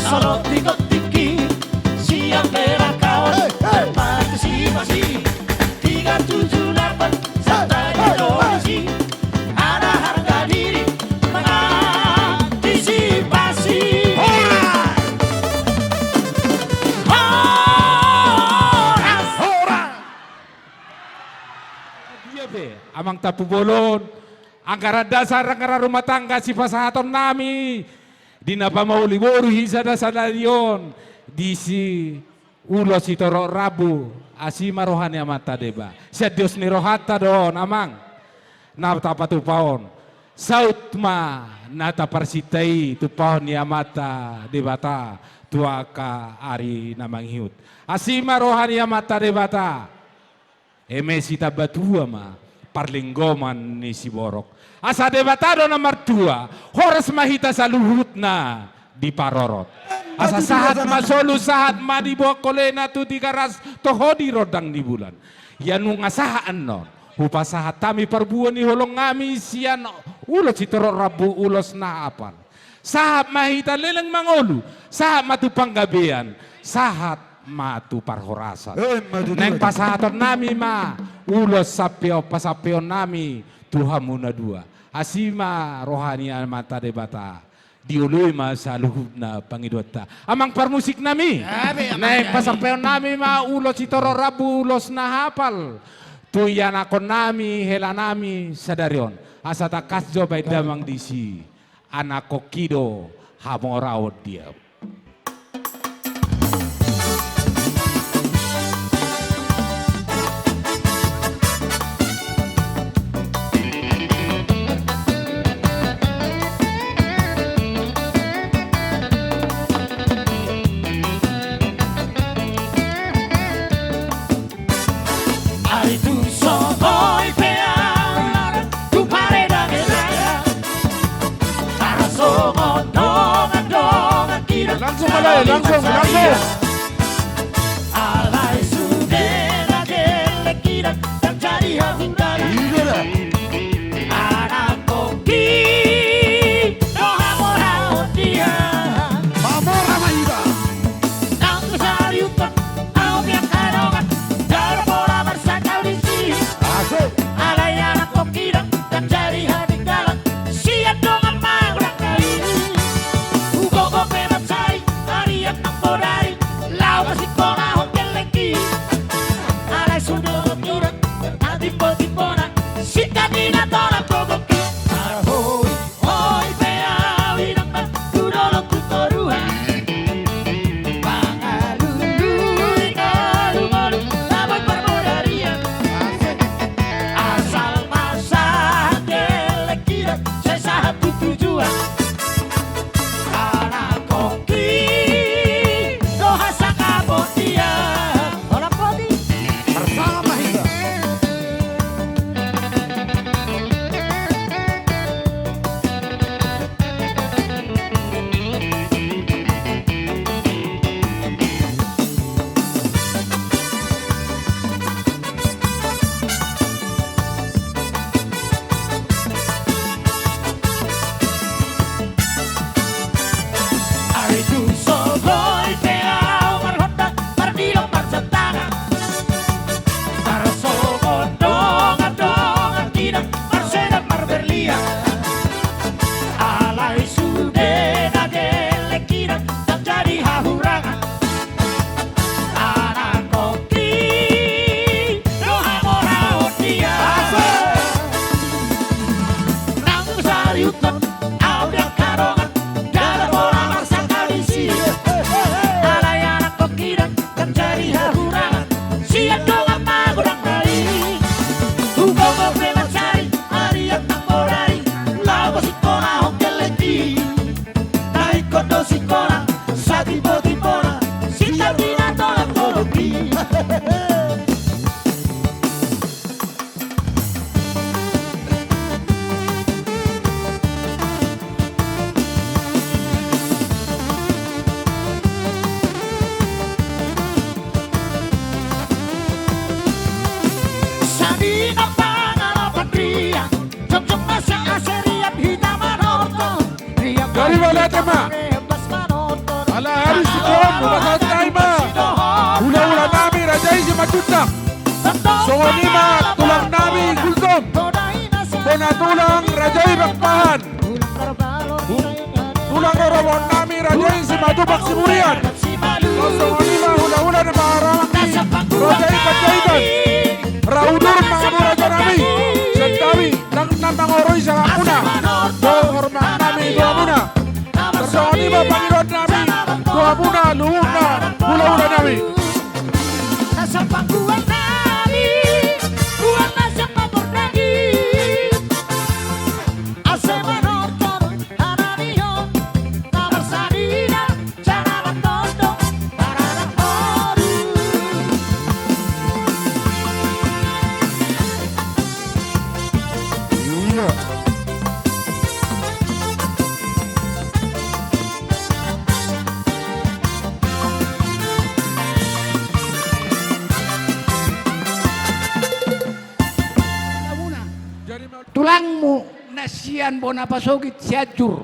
solo tiga tiki siang merah kawan partisipasi 378 serta donasi ada harga diri mengantisipasi. Dia be, amang tapu bolon, angkara dasar angkara rumah tangga si pasahaton nami, di napa mau liburu hisa dasar yon, di si ulo si torok rabu, asima rohani amata deba, sedios ni rohata don amang, nata patu paon, saut ma nata parsitai tu paon ni amata debata, tuaka ari namang hiut, asima rohani amata debata. Emesi tabatua ma parlinggoman ni si borok. Asa debatado nomor 2, horas mahita sa luhut na di parorot. Asa sahat masolu sahat ma di bawah kolena tu di garas toho di rodang di bulan. Yanung asahaan non. Hupa sahat tami perbuan ni holong ngami sian ulos itorok rabu ulos na apan. Sahat mahita leleng mangolu. Sahat matu panggabean. Sahat matu parhorasan. Neng pasahaton nami ma ulos sapeo pasapeo nami tuhamuna dua. Asima rohani mata debata diului ma saluhubna pangidota. Amang parmusik nami. Neng pasapeo nami ma ulos itoro rabu ulos na hafal. Tuyan akon nami hela nami sadarion. Asata kasjo bay damang disi. Anak kokido hamorao dia. Langsung. Alay sudena delle kira terjadi hubungan. Anak kopi doha morao dia. Mamora maida. Nang sariutan au biak karongan dar bola bersakau di sini. Alay anak kopi terjadi hubungan. Siap dongan mangrak kali. Ugo pemat sai ariat nang bodari. Lau masih kona hotel lagi. Alay sudah kira tiba-tiba sikadina tora provoki. Hoi hoi peawi nang tudolo tutorua. Pangalului kalumolu taboy permodaria. Asal masa dele kira saya satu tujuan. Anak koki doha sakabotia. Orang poti Bersama Mahita. Ari tu sogoi peau marhota mardilo marcetana. Tarsogo donga tidak marseda marberlia. Alay sudena dele kira terjadi hahurangan. Anak koki doha morao dia. Nang sariutan au biak karongan dar bola marsakau di sini. Alay anak koki terjadi hahurangan. Siap dongan magurang kali. Ugo pemat sari ariat nang bodari. Lau si kona hotel lagi. Naik kondo si kona sa tibo-tibona. Sita tina tolak toloki. Sabina pangalapan pria. Jok-jok masa aseriap hitaman orto. Riap Dari mana, Tema? Rebas manotor. Alah na tulang rajai bakpahan. Tulang robon nami rajai si maju bak si murian. Kosong lima hula-hula na maramaki. Rajai kajaitan. Raudur mangamu raja nami. Sentawi nang namangoroy sa kapuna. Do hormat nami dua muna. Kosong lima pangilot nami. Dua muna luhuna hula-hula nami. Nasa pangkuan nami, kuat nasa mapordagi. Ase menonton ananion, namar sarina, cara menonton para horu. Iya. Tulangmu nasian bona pasogit siajur.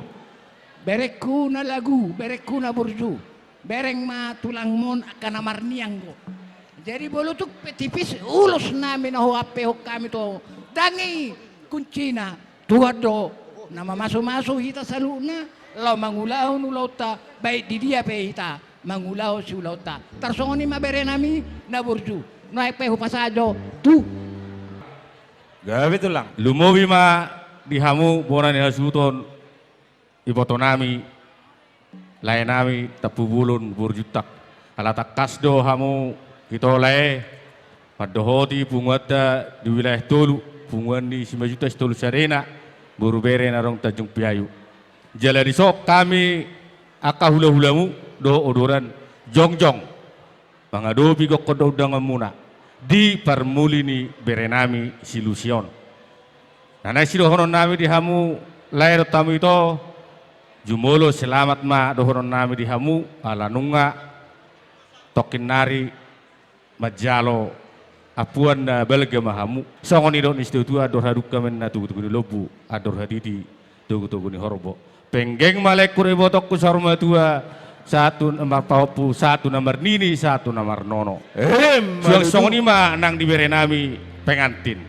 Berekku na lagu, berekku na burju. Bereng ma tulangmon akan amarnianggo. Jadi bolutuk petipis ulus namin na huape kami to. Dangi kuncina tuado nama maso-maso hita saluna lau mangulaw nulauta baik di dia pe hita mangulaw si ulauta. Tarsongoni mabere nami na burju. Naik pe pasajo tu. Gabi tulang. Lumobi ma dihamu bona ni hasuton iboto nami lain nami tapu bulun burjutak alatak kasdo hamu kita lae padohoti pungwata di wilayah Tolu punguan di 5 juta Tolu Sarena buru bere narong Tanjung Piayu jala di sok kami aka hula-hulamu do odoran jongjong pangadobi kok kodo dangamuna di parmulini berenami silusion. Nana siro honon nami di hamu lahir tamu itu jumolo selamat ma do honon nami di hamu ala nunga tokin nari majalo apuan na belga mahamu songon idon istu ador haduk kamen na tugu tugu lobu ador hadidi tugu tugu ni horbo penggeng malek kure botok ku sarma tua satu nomor paupu, satu nomor nini, satu nomor nono. Suang songoni ma nang diberi nami pengantin.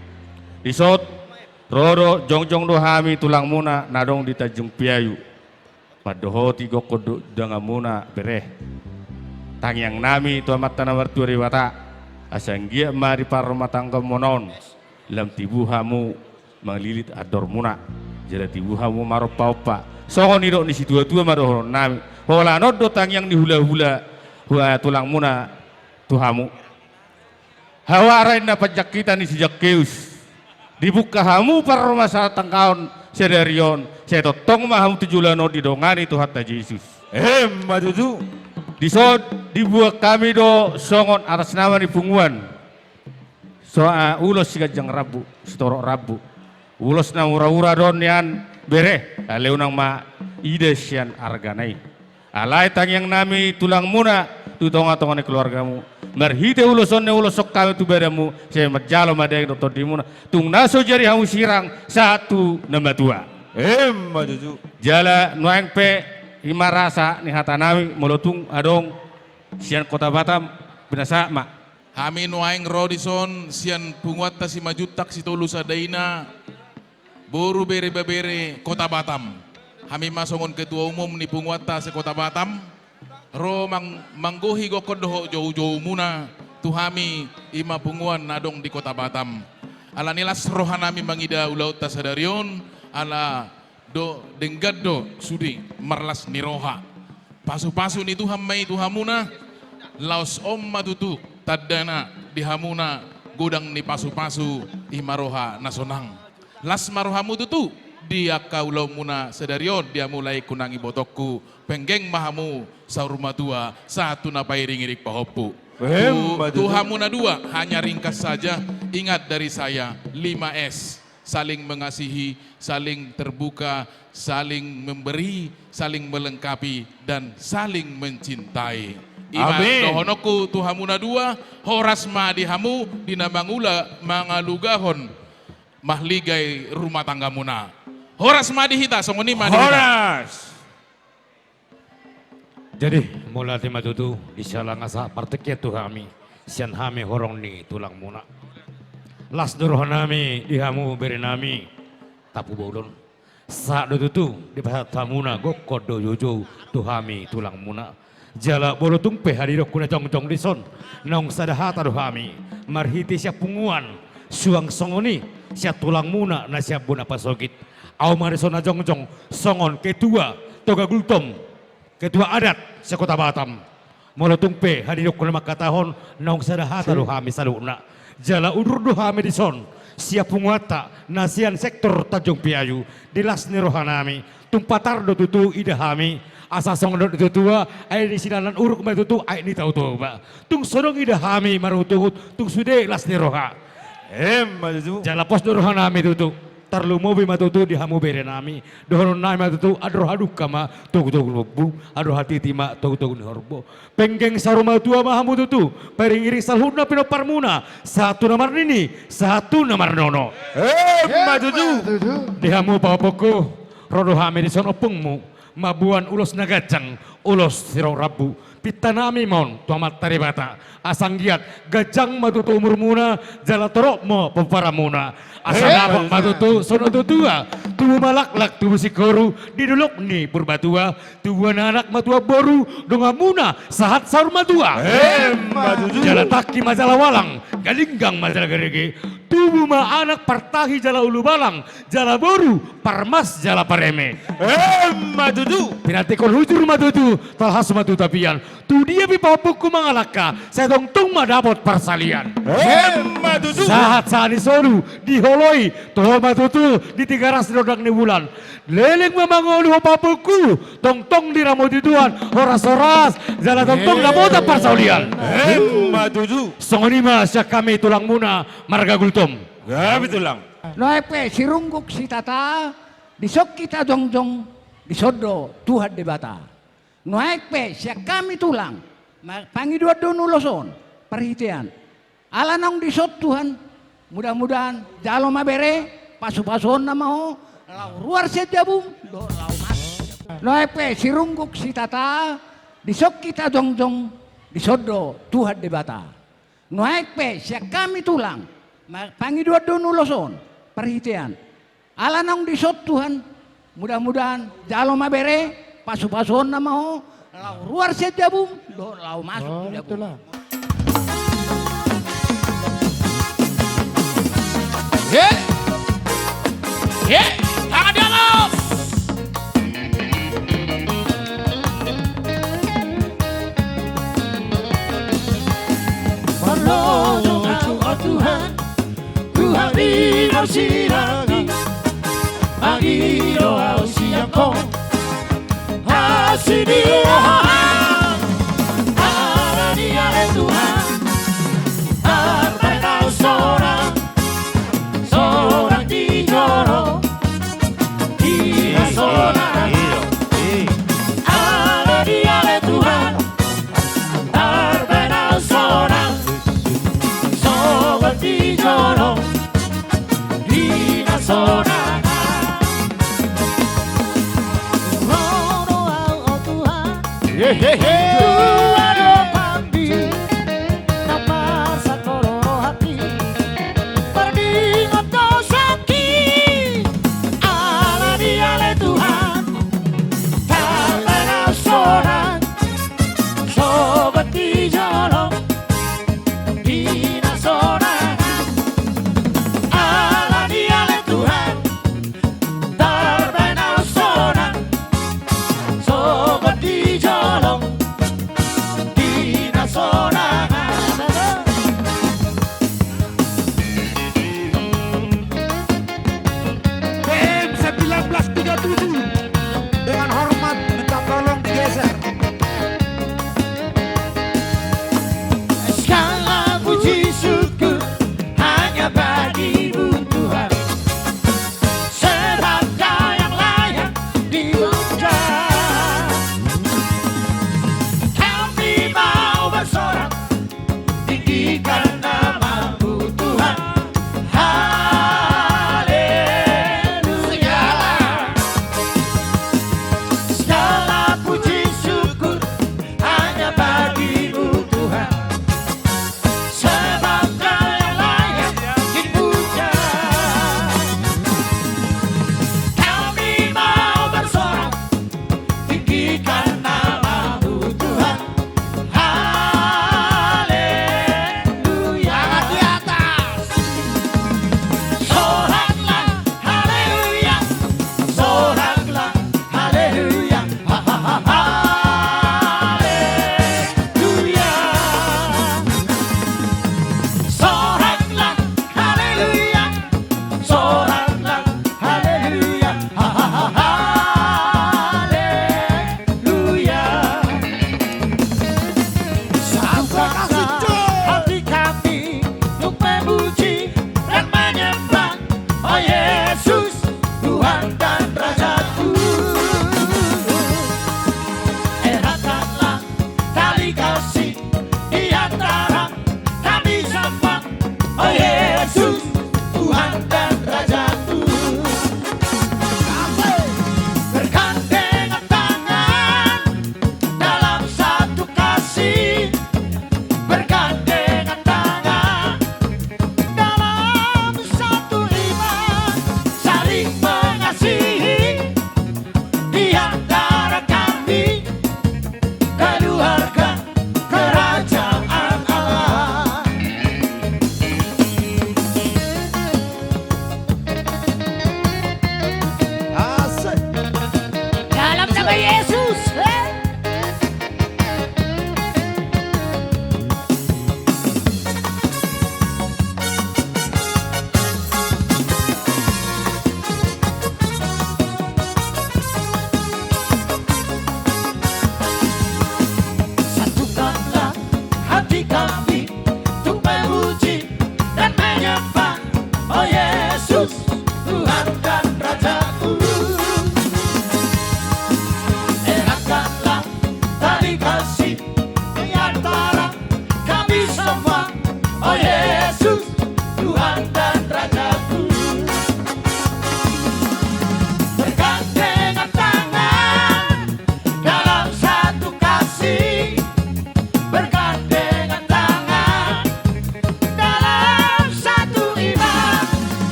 Disot rodo jongjong do hami tulang muna nadong di Tanjung Piayu. Padohoti gokodo dengan muna bereh. Tangyang nami tu amat tanawar tu riwata. Asanggia mari par rumah tangga monon. Lam tibu hamu melilit ador muna. Jadi tibu hamu maro paupa. Songoni do ni situ tua maro nami. Hola nodo tang yang dihula-hula hua tulang muna tuhamu. Hawarain dapat kita ni sejak keus. Dibuka hamu para rumah satang kaon sedarion. Saya totong mahamu tujulano didongani Tuhan Yesus. Madudu. Disod dibuat kami do songon atas nama di punguan. Soa ulos sigajang rabu, setorok rabu. Ulos na ura-ura don yan bere. Leunang ma idesian arganai. Alai tang yang nami tulang muna tu tonga-tonga keluargamu. Merhite ulosonne ulosok kami tu beramu. Saya majalo madai doktor dimuna. Tung naso jari hamu sirang satu nama tua. Majuju. Jala nuang pe lima rasa ni hata nami molotung adong sian kota Batam binasa mak. Kami nuang Rodison sian punguat si majutak si Tolu Sadaina. Boru bere-bere kota Batam. Kami masongon ketua umum ni Punguata se kota Batam. Ro manggohi gokodoh jauh-jauh muna. Tuhami ima punguan nadong di kota Batam. Ala nilas rohanami mangida ulauta sadarion. Ala do denggado sudi marlas niroha. Pasu-pasu ni Tuhan mai Tuhamuna. Laos om matutu tadana dihamuna. Godang ni pasu-pasu imaroha nasonang. Las marohamu tutu. Dia kaulau muna sedarion dia mulai kunangi botokku penggeng mahamu saurma tua satu napai ringirik pahopu Tuhamuna dua hanya ringkas saja ingat dari saya 5S saling mengasihi saling terbuka saling memberi saling melengkapi dan saling mencintai Amin. Dohonoku Tuhamuna dua horas ma dihamu dinamangula mangalugahon mahligai rumah tangga muna Horas madihita, songoni madihita. Horas. Jadi mula tema tutu isalang asa parteknya tu kami sian hami horong ni tulang muna. Las durhanami dihamu beri nami tapu bolon. Saat itu di pasar tamuna gokodo yojo tuhami tulang muna. Jala bolo tungpe hari rok kuna jong dison. Nong sadahata dohami marhiti siap punguan suang songoni siap tulang muna na siap buna pasogit. Au marisona jong songon ketua toga gultom ketua adat sekota Batam. Molo tungpe hari rok kuna makatahon nong sadahata dohami saluna. Jala udur dohami dison. Siap penguata nasian sektor Tanjung Piayu dilasni rohanami tumpatar do tutu idahami asa song do tutua ai di sidanan uruk ma tutu ai ni tau tu ba tung sodong idahami marutu tung sude lasni roha maju jala pos do rohanami tutu tarlu mobi ma tutu di hamu berenami dohon nai ma tutu adro haduk kama tugu lobu adro hati tima tugu ni horbo penggeng saruma tua ma hamu tutu peringiri salhuna pino parmuna satu nomor nini satu nomor nono maju di hamu papoko rodo hame di son opungmu mabuan ulos nagacang ulos sirong rabu pitanami mon tuamat taribata asang giat gajang matutu umur muna jala torok mo peparamuna asa dapat matutu sono tutua tubuh malaklak tubuh sikoru diduluk ni purbatua tubuh anak matua boru donga muna sahat saur matua jala taki majalah walang galinggang majalah gerege tubuh ma anak partahi jala ulu balang jala boru parmas jala pareme matutu pinatikon hujur matutu talhas matu tapian tu dia pipapuku mangalaka saya tong ma dapat persalian sahat sani soru diholoi toh matutu di 300 rodak ni bulan leleng memangolu papuku tong di ramo dituan horas-horas jala tong dapat persalian matutu songoni mas kami tulang muna marga gultom gabi tulang Noepe sirungguk si tata disok kita jongjong disodo Tuhan debata Noepe siya kami tulang pangidua nuloson perhitian alanong disot Tuhan mudah-mudahan jalo mabere pasu-pasuon na maho lau ruar siya jabung do lau mas Noepe sirungguk si tata disok kita jongjong disodo Tuhan debata Noepe siya kami tulang pangidua nuloson perhitian alanong disot Tuhan mudah-mudahan jalo mabere pasu-pasuon na maho lau ruar siya jabung do lau masuk jabung Tangan di atas. Menolong oh Tuhan, Tuhan dinosirani, bagi doa usiaku, kasih dia, ada dia Tuhan, arbeta seorang di joro, dia seorang, ada dia Tuhan, arbeta seorang. Di joro di nasona rono oh Tuhan Tuhan oh pambi nama sakororo hati perdingot kau sakit ala dia le Tuhan tak nasona sobat di joro di nasona dengan hormat minta tolong digeser. Segala puji syukur hanya bagimu Tuhan, seharga yang layak dipuja. Kami mau bersorak tinggikan namamu Tuhan. Segala puji syukur hanya bagimu Tuhan, sebab Kau yang layak dipuja.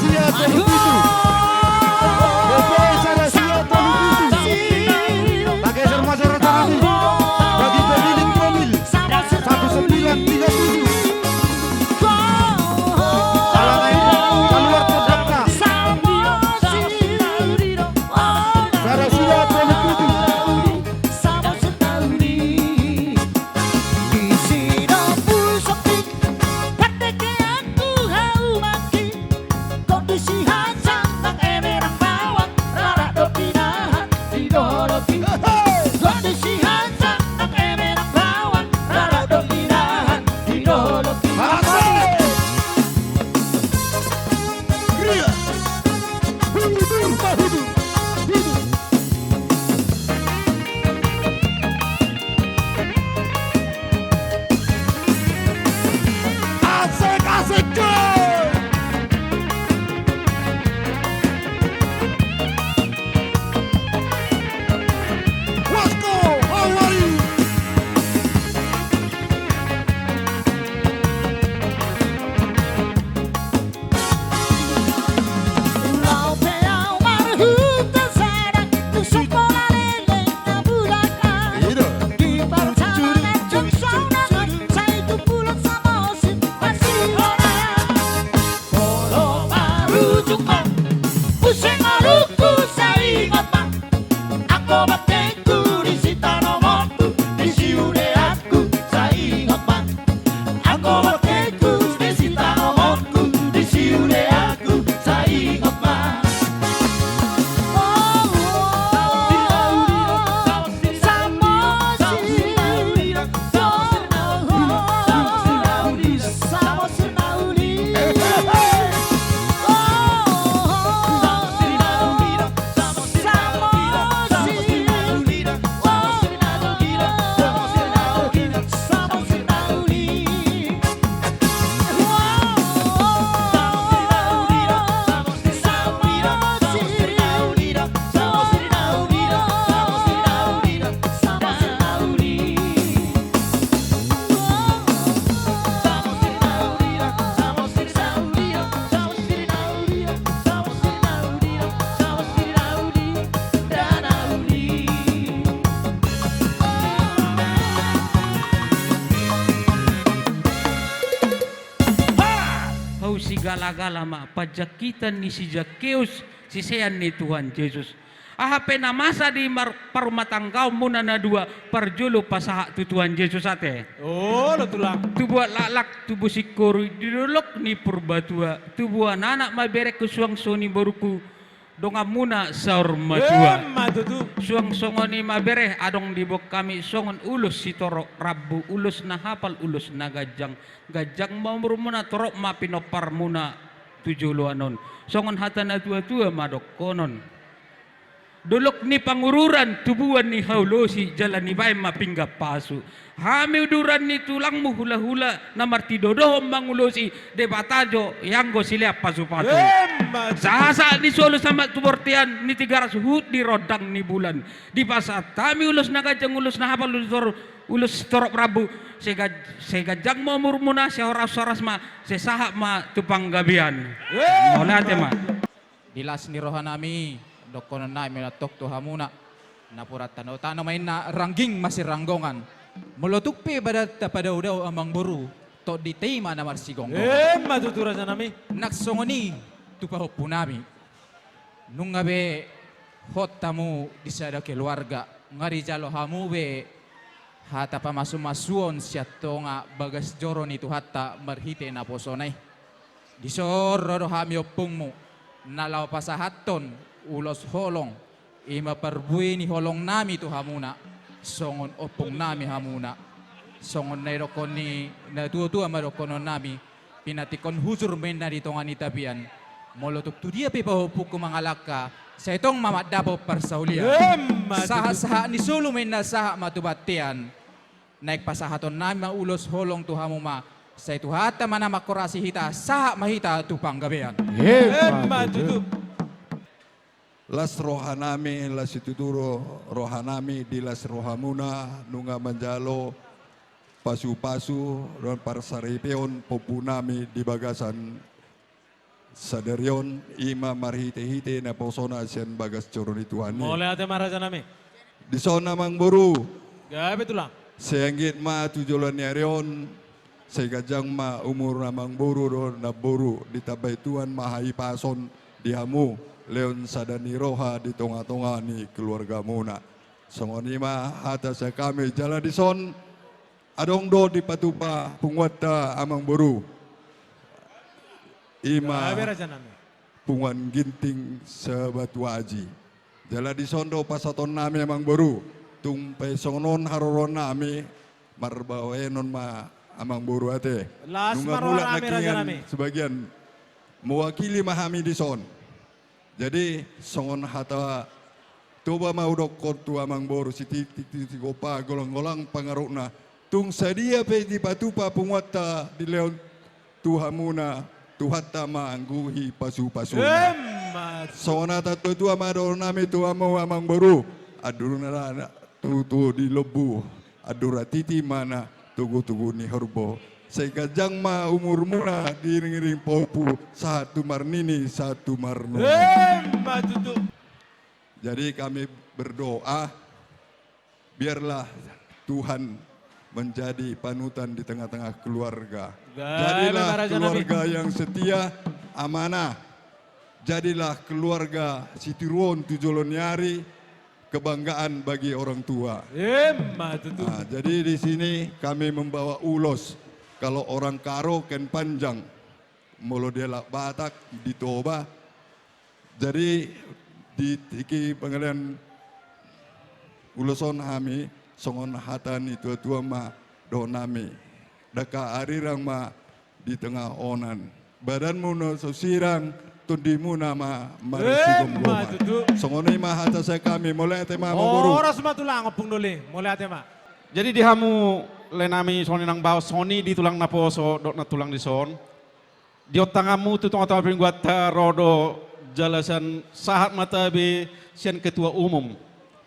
Sarasia tolu pitu. Bebe Sarasia tolu pitu. Pakai serma sorota kami. Bagi pemilik mobil 1937. Salam keluar terdakna. Sarasia tolu pitu. Gala-gala ma pajakitan ni si Zakeus si sean ni Tuhan Yesus. Ahape na masa di parumah tanggau muna na dua perjulu pasaha tu Tuhan Yesus ate. Oh, lo tulang. Tubuh lalak tubuh sikuru didolok ni purbatua. Tubuh anak maberek kusuang soni boruku donga muna saur matua. Suang songoni mabereh adong dibok kami songon ulus si torok rabu ulus na hafal ulus na gajang mau muna torok mapinopar muna 7 anon songon hata na tua-tua madok konon dolok ni pangururan tubuhan ni haulosi jalan ni bae mapingga pasu hami uduran ni tulangmu hula-hula na martidodoh mangulosi debatajo yanggo silia pasu-pasu sahasa ni solo sama tubortian ni 300 hut di rodang ni bulan di pasat kami ulus na gajang ulus na hafal ulus torok rabu sega jang mau murmuna se horas ma se sahak ma tupang gabian oleh ate ma dilas ni rohanami dokonon na minatok to hamuna napurat tano main na rangging masih ranggongan molotukpe pada udaw amang buru to ditema na marsigong matutura sa nami naksongoni tupahopu nami nung ngabe hot tamu disada keluarga ngari jalo hamu be hata pamasumasuon siya to nga bagas joro ni hatta marhite na posonay disoro hami opung mo nalaw pasahaton ulos holong ima parbuy ni holong nami tu hamuna songon opong nami hamuna songon na irokon ni na tuwa marokonon nami pinatikon huzur men na dito nga nitabian molotok tu dia pipahupuk ko mga laka sa itong mamadapo parsaulian saha ni solo men na saha matubatian naikpasahaton nami maulos holong tu hamuma sa ito hata mana makorasi hita saha mahita tu panggabian Las rohanami las ituturo rohanami di las rohamuna nunga manjalo pasu-pasu don parsaripeon popunami di bagasan sadarion ima marhite-hite na posona siyan bagas coroni Tuhani. Mulai ate maraja nami. Di sona mang boru. Gabe tulang. Seanggit ma tujulan nyarion, saya gajang ma umur namang boru do na boru ditabay Tuhan mahai pason dihamu leon sadani roha di tonga-tonga ni keluarga muna. Songoni ma hata sa kami jala di son adong do di patupa pungwata amang boru. Ima pungan ginting sa Batu Aji. Jala di son do pasaton nami amang boru. Tung pesonon haroron nami marbawenon ma amang boru ate. Las Nunga marwar mulat nami raja nakingan nami. sebagian mewakili mahami di son. Jadi songon hata toba mau dokor tu amang boru si titik gopa golong-golong pangarukna. Tung sadia pe di patupa pungwata di leon tuhamuna tuhata maangguhi pasu-pasuna. Songon hata tu amado nami tu amang boru. Adur nara tu di lebu. Adur titi mana tugu-tugu ni horbo. Saya gajang ma umur muna diring-iring popu satu marnini satu marno. Jadi kami berdoa biarlah Tuhan menjadi panutan di tengah-tengah keluarga. Jadilah keluarga yang setia, amanah. Jadilah keluarga Sitiruon Tujolonyari, kebanggaan bagi orang tua. Nah, jadi di sini kami membawa ulos. Kalau orang Karo ken panjang, molo delak Batak di Toba. Jadi di tiki pengalian uloson kami songon hatan itu tua ma do nami. Daka arirang ma di tengah onan. Badanmu no sosirang tundimu nama marisi gomgoma. Songoni ma hata saya kami mulai tema maburu. Oras matulang opung dole, mulai tema. Jadi dihamu lenami soni nang bawa soni di tulang naposo dok na tulang di son. Di otangamu tu tong atau buat rodo jalasan sahat mata be sian ketua umum.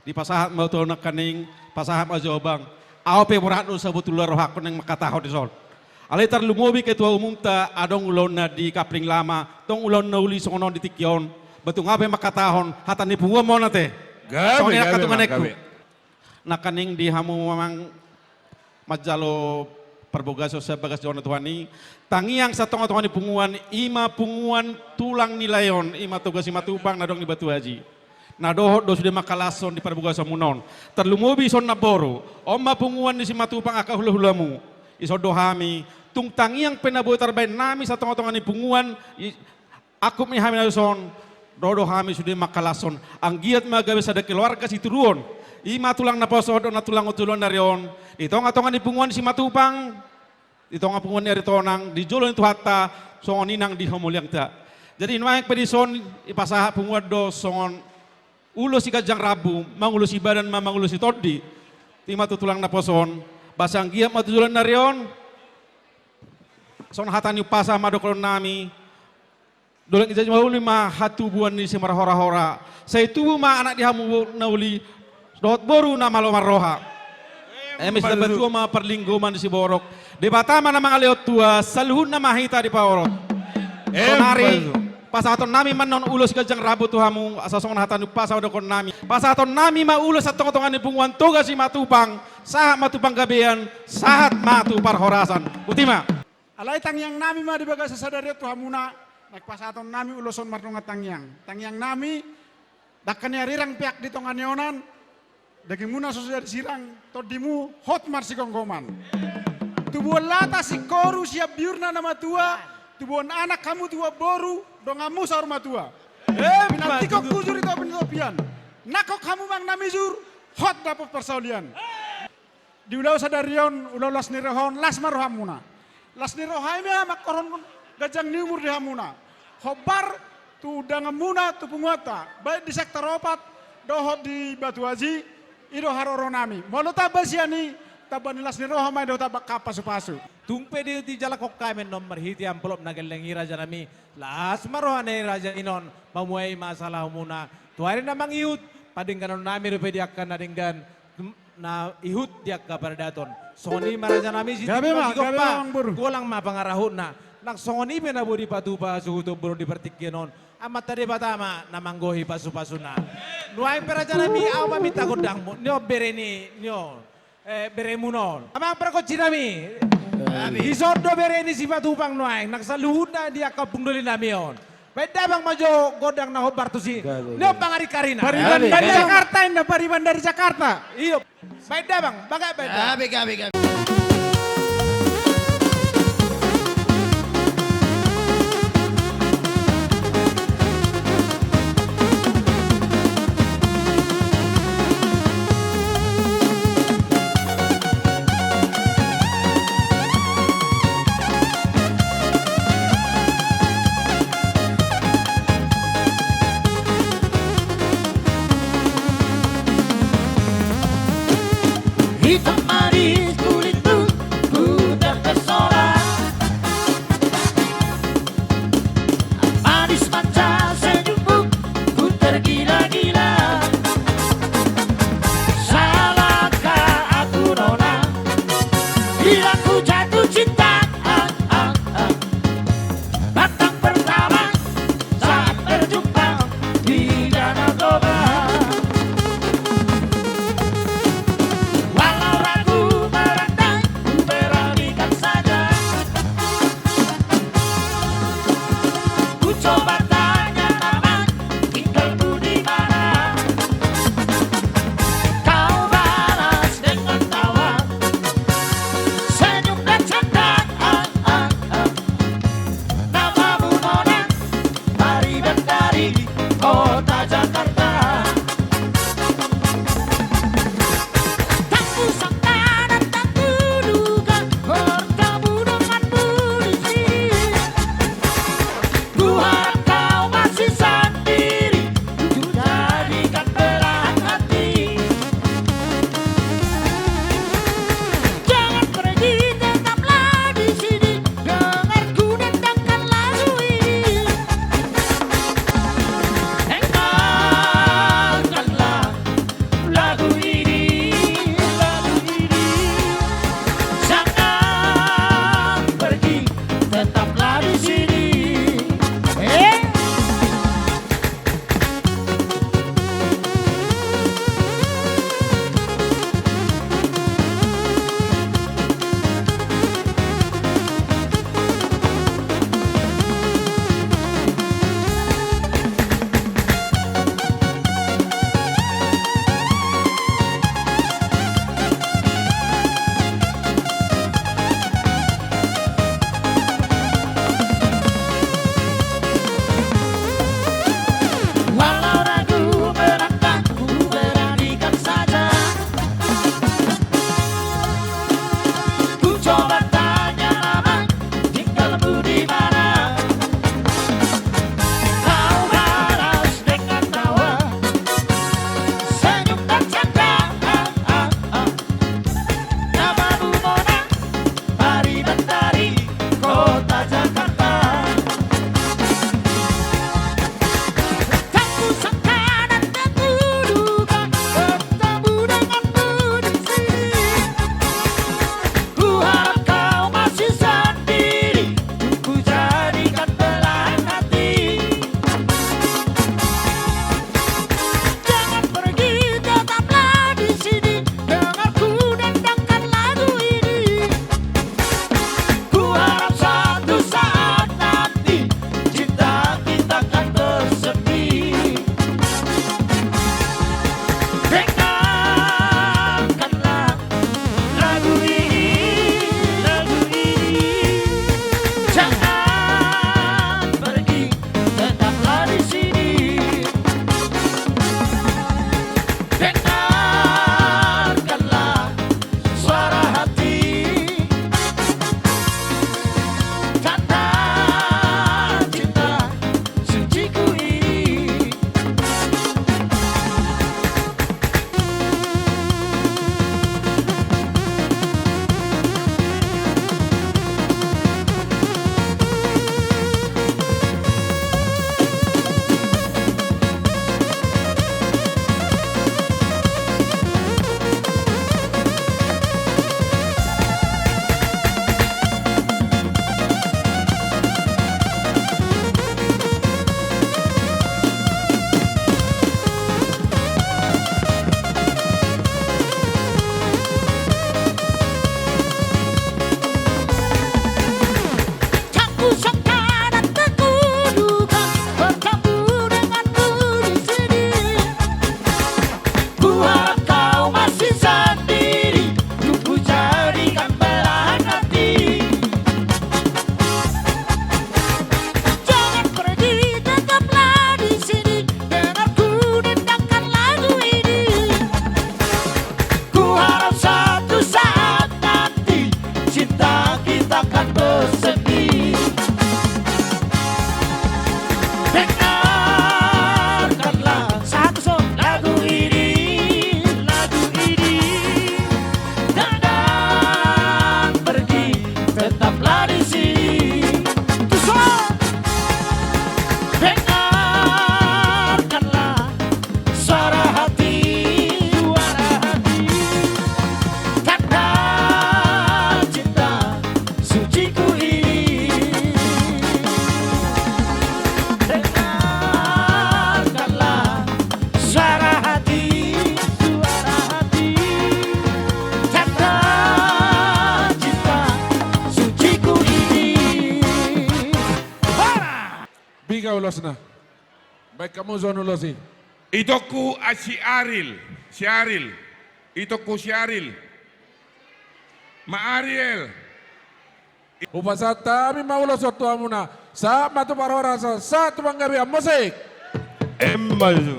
Di pasahat mau tu nak kaning pasahat mau jawabang. Aope berat nu sebetulnya roh aku nang makataho di son. Alitar lumobi ketua umum ta adong ulon na di kapling lama, tong ulon na uli sono di tikyon, betung ngabe makatahon, hatan ni pungo mo nate. Gabe, gabe. Nakaning di hamu mamang majalo perbogaso sa bagas jona tuani, tangiang sa tong tuani punguan, ima punguan tulang nilayon, ima tugas ima tupang nadong di Batu Haji. Nadohot do sudah makalason di perbogaso munon. Terlumobi son naboro, oma punguan di simatupang akahulu-hulamu. Isodo hami tung tangiang penabuhi terbaik nami sa tong-tongan ni punguan aku mi hami nason dodo hami sudah makalason ang giat magabe sa keluarga si turuon ima tulang na poso na tulang utulon narion itonga-tongan ni punguan si matupang itonga punguan ni aritonang di jolon itu hatta songon inang di homuliang ta jadi nuang pedison ipasaha punguan do songon ulo si kajang rabu mangulo si badan mangulo si todi ima tulang na poson basang giat matujulan narion son hatani pasa madokolon nami dolang ijaj mauli ma hatu buan ni semar hora-hora saya tubuh ma anak dihamu nauli dot boru na malo marroha emis dapat tua ma perlinggoman si borok di batama na mga leot tua salhun na mahita di paorot sonari pasaton nami manon ulos gajang rabu tuhamu asasongon hatani pasa madokon nami pasaton nami ma ulos at tong-tongan ni punguan toga si matupang sahat matupang gabean sahat matupar horasan utima alay tangyang nami ma di baga sa sadari tuhamuna nagpasaton nami uloson marnunga tangyang nami dakkan rirang piak di tonganyonan daging muna sosya sirang todimu hot mar si gonggoman tubuan lata si koru siap biurna nama tua tubuan anak kamu tua boru dongamu sa rumah tua pinantikok kujur itu penitopian nakok kamu mang namizur hot dapat persaulian di ulau sadarion ulau las nirehon las marohamuna las nirohaime mak koron gajang ni umur dihamuna hobar tu dangamuna tu punguata baik di sektor opat dohot di Batu Haji ido haroronami molo tabasiani taban las nirohamai do tabak kapasu-pasu Tungpe di jalakok kami nomor hiti amplop nagelengi raja nami las marohane raja inon mamuai masalah muna tuari namang iut pading kanon nami rupe diakan nadinggan na ihut diak ka pada daton soni maraja nami si gabe ma golang ma pangarahut na nagsongoni na budi patupa suhuto bro di pertikinon. Amat tadi batama namanggohi pasu-pasuna. Nuai perajana mi au mamita godang mo. Nyo bereni nyo. Beremunon. Amang perkocina mi. Isodo bereni si patupang nuai. Nagsaluhud na dia kapung doli namion. Beda bang majo godang na hobar tu si. Nyo pangari karina. Pariban dari Jakarta ini, pariban dari Jakarta. Iyo. Beda bang, baga beda. Bega. Hitam manis ulosna. Baik kamu zon ulosi. Itoku si Aril. Itoku si Aril. Ma Ariel. Upasata mi maulo sotu amuna. Sa matu parorasa sa tubanggabi musik. Maju.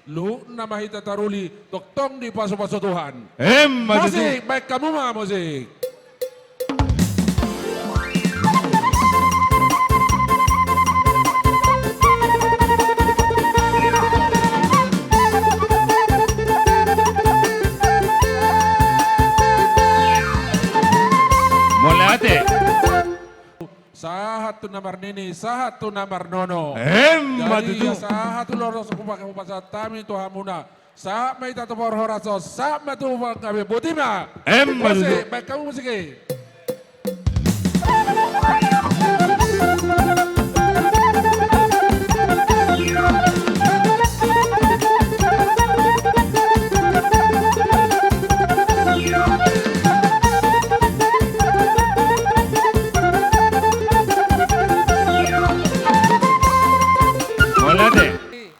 Lu nama hita taruli toktong di paso-paso Tuhan. Maju. Musik, baik kamu mah musik. Molate. Sahat tu namar nini, sahat tu namar nono. Maju. Jadi sahat tu loros kupak kupasa tami tu hamuna. Sa may tatapor horaso, sa matubang kami butima. Maju. Musik, baik kamu musik.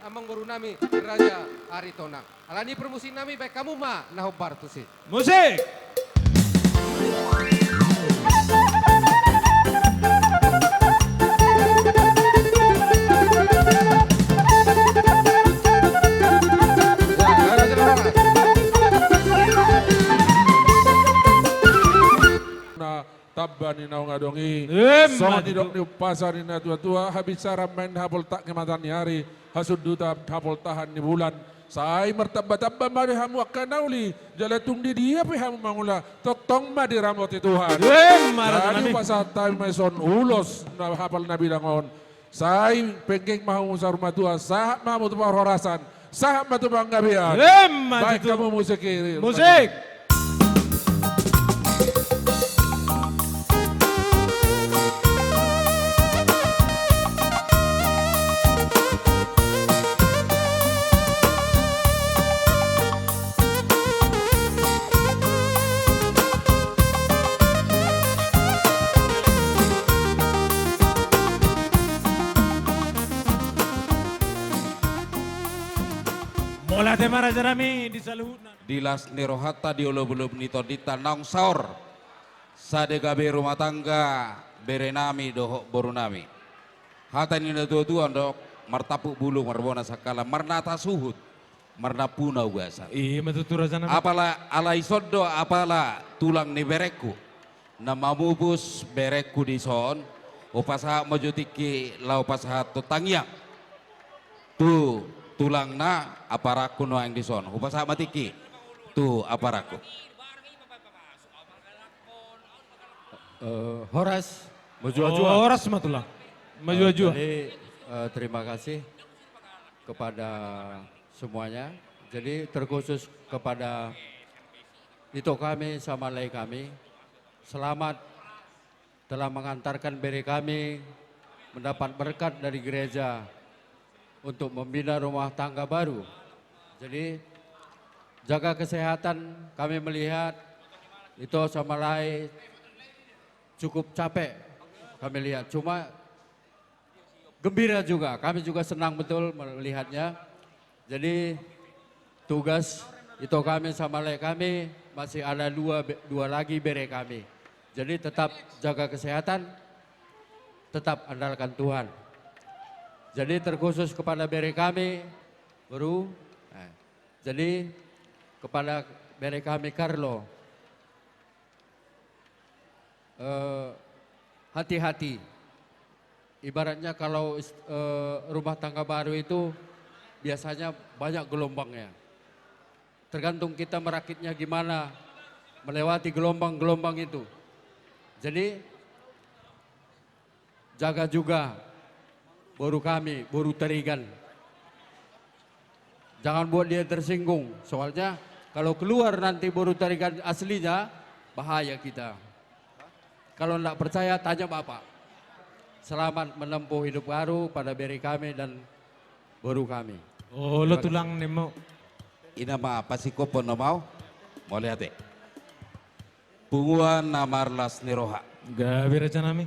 Amang baru nami Raja Aritona. Alani permusin nami baik kamu mah nahobar tu sih. Musik. Tabani na ngadongi. So di dok ni pasar ni tua-tua habis cara main hapol tak kematan hari hasud duta hapol tahan ni bulan. Sai mertaba-taba mari hamu akan nauli jalatung di dia pe hamu mangula tong madi ramoti Tuhan. Jadi pasar time maison ulos na hapal nabi dangon. Sai penggeng mahu musar rumah tua sah mahu tu horasan sah matu banggabian. Baik kamu musik. Musik. Mola tema raja rami di saluhuna. Dilas nirohata diolo-belum nito ditanang saur. Sadegabe rumah tangga berenami dohok borunami. Hata ni dua-dua dok martapuk bulu marbona sakala marnata suhut. Marna puna ugasa. Iya matutu raja nami. Apala alai sodo apala tulang ni bereku. Nama mubus bereku di son. Upasa majutiki lau pasaha tutangya. Tu tulang na aparaku no yang di son. Upasa matiki. Tu aparaku. Horas. Horas matulah. Maju-maju. Jadi terima kasih kepada semuanya. Jadi terkhusus kepada itu kami sama lay kami. Selamat telah mengantarkan beri kami mendapat berkat dari gereja untuk membina rumah tangga baru. Jadi jaga kesehatan, kami melihat itu sama lay cukup capek kami lihat. Cuma gembira juga, kami juga senang betul melihatnya. Jadi tugas itu kami sama lay kami masih ada dua lagi bere kami. Jadi tetap jaga kesehatan, tetap andalkan Tuhan. Jadi terkhusus kepada bere kami baru, jadi kepada bere kami Carlo, hati-hati. Ibaratnya kalau rumah tangga baru itu biasanya banyak gelombangnya. Tergantung kita merakitnya gimana, melewati gelombang-gelombang itu. Jadi jaga juga baru kami, baru terigan. Jangan buat dia tersinggung, soalnya kalau keluar nanti baru terigan aslinya, bahaya kita. Kalau tidak percaya, tanya Bapak. Selamat menempuh hidup baru pada beri kami dan baru kami. Oh, lo tulang nemo. Ina ma pasiko po no mau. Mau lihat ya? Punguan namarlas niroha. Gabi raja nami.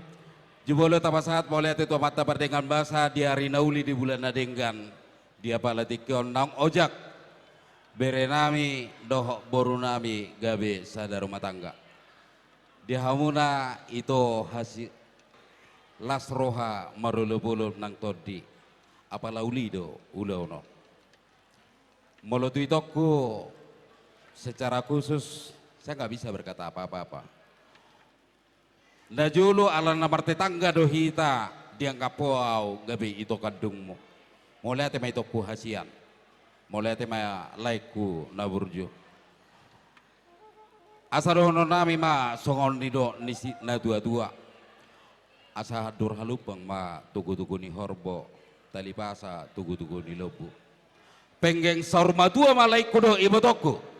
Jubolo tapasahat mau lihat itu mata perdengan bahasa di hari nauli di bulan nadenggan. Dia palatikon nang ojak. Berenami dohok borunami gabe sadar rumah tangga. Di hamuna itu hasil las roha marulu-bulu nang todi. Apalah ulido ulono. Molotu itoku secara khusus saya nggak bisa berkata apa-apa. Najulu ala namar tetangga dohita dianggap puau gabi itu kandungmu. Mulai tema itu kuhasian. Mulai tema laiku naburju. Asarono nami ma songon nido nisi na dua-dua. Asa dur halupang ma tugu-tugu ni horbo. Talipasa tugu-tugu ni lobu. Penggeng saurma dua ma laiku do ibotoku.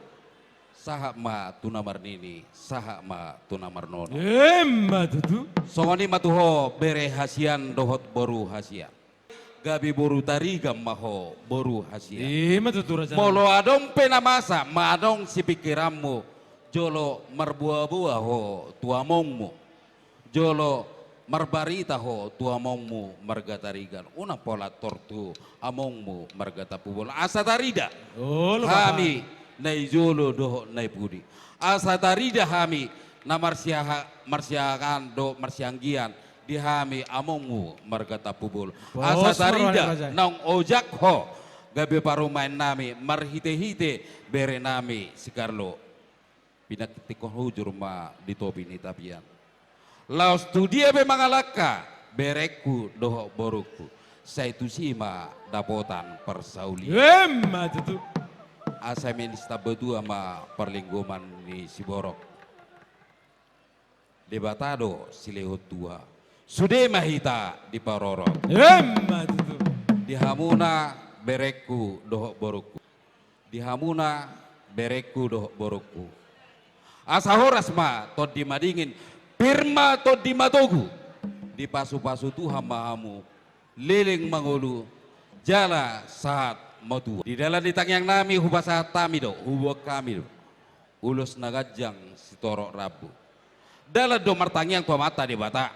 Sahak ma tunamar nini, sahak ma tunamar nono. Emma tutu. Songoni matuho bere hasian dohot boru hasian. Gabi boru tarigam maho boru hasian. Emma tutu raja. Molo adong penamasa, ma adong si pikiranmu. Jolo marbuah-buah ho tuamongmu. Jolo marbarita ho tuamongmu marga tarigan. Una pola tortu amongmu marga tapubol. Asa tarida. Oh, kami. Nai jolo doho nai pudi. Asa tarida hami na marsiakan do marsianggian di hami amongu marga tapubul. Asa tarida nang ojak ho gabe parumain nami marhite-hite bere nami sikarlo. Pinakitiko hujur ma di topi ni tapian. Laos studia be mangalaka bereku doho boruku. Saya itu sima dapotan persauli. Emma tutu. Asa minista berdua sama perlinggoman ni Siborok. Debatado silehut tua. Sude mahita di Parorok. Di hamuna bereku dohok boruku. Di hamuna bereku dohok boruku. Asa horas ma tod di madingin. Pirma tod di matogu. Di pasu-pasu Tuhan mahamu. Liling mangulu. Jala saat motu. Di dalam ditang yang nami hubasa tami do, hubok kami do. Ulus nagajang si torok rabu. Dalam do martang yang tua mata di bata.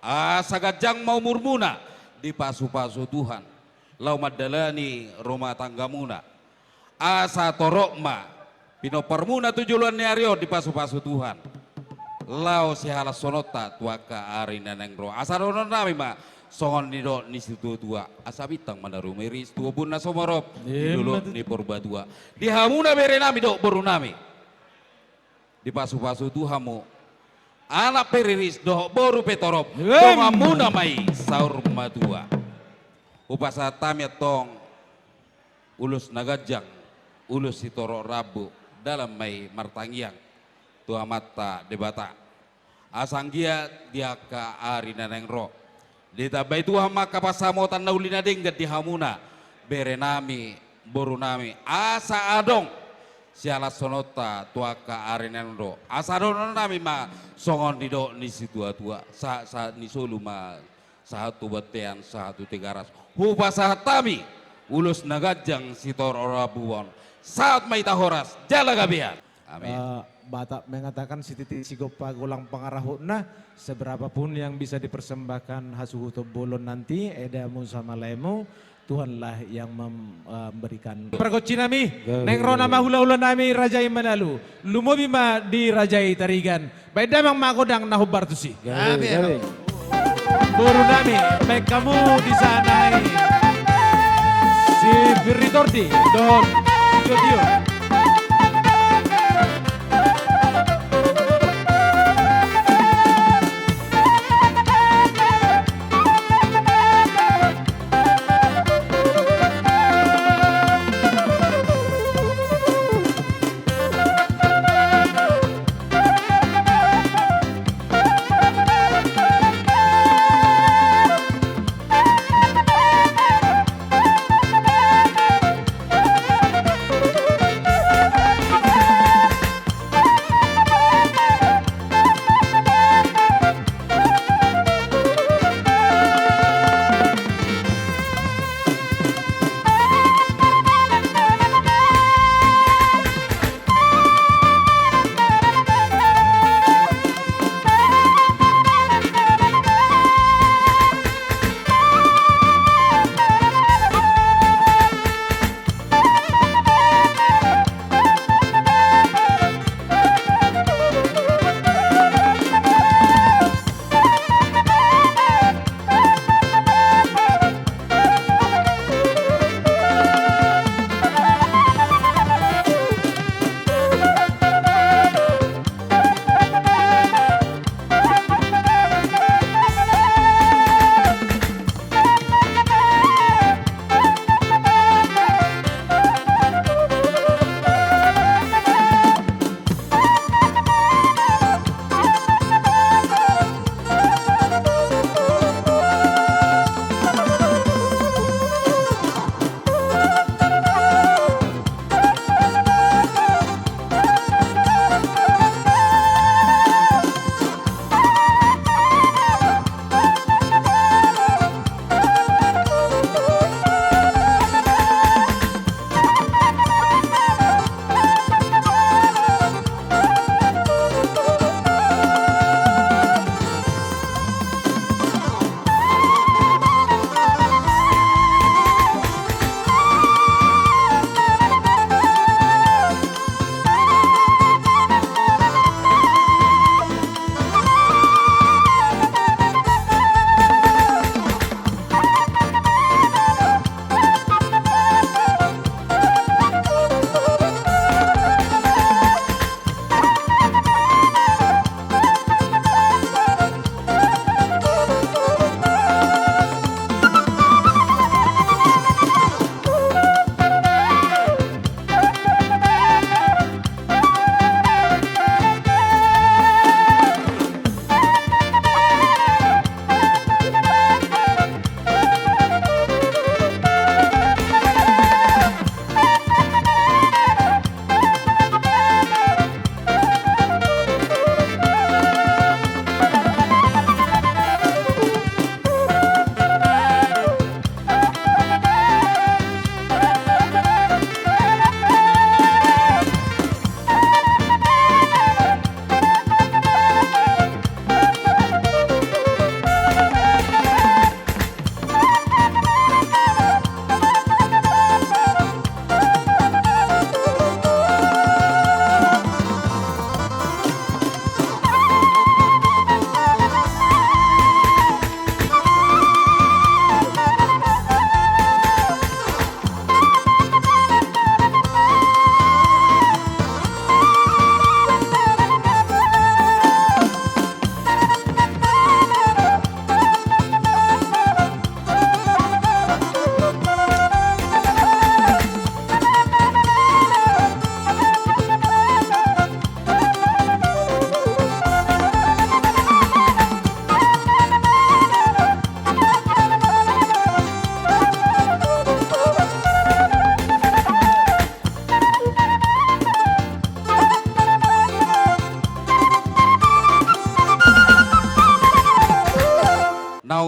Asa gajang mau murmuna di pasu-pasu Tuhan. Lau madalani rumah tangga muna. Asa torok ma pino permuna tujuan ni ario di pasu-pasu Tuhan. Lau si halas sonota tuaka ari naneng ro. Asa rono nami ma. Songon ni do ni situ tua asa bitang manaru meris tua bunna somorop dulu ni purba tua di hamuna bere nami do boru nami di pasu-pasu tuhamu anak periris do boru petorop do hamuna mai saur madua upasa tamya tong ulus nagajang ulus sitoro rabu dalam mai martangiang tua mata debata asanggia dia ka ari naneng ro. Dita bai Tuhan maka pasamotan naulina denggat di hamuna bere nami boru nami asa adong siala sonota tuaka arinendo asa adong nami ma songon di do ni si tua sa ni solu ma satu batean satu tigaras hupa sahat tami ulus nagajang si tor orabuon saat mai tahoras jala gabian. Amin. Batak mengatakan si titik si gopa gulang pengarahuna seberapapun yang bisa dipersembahkan hasuhuto bolon nanti edamu sama lemu Tuhanlah yang memberikan. Pergocinami neng rona mahula-hula nami rajai manalu lumobi ma di rajai tarigan baik damang magodang nahubar tusi. Buru nami baik kamu di sana si Firritorti don Jodio.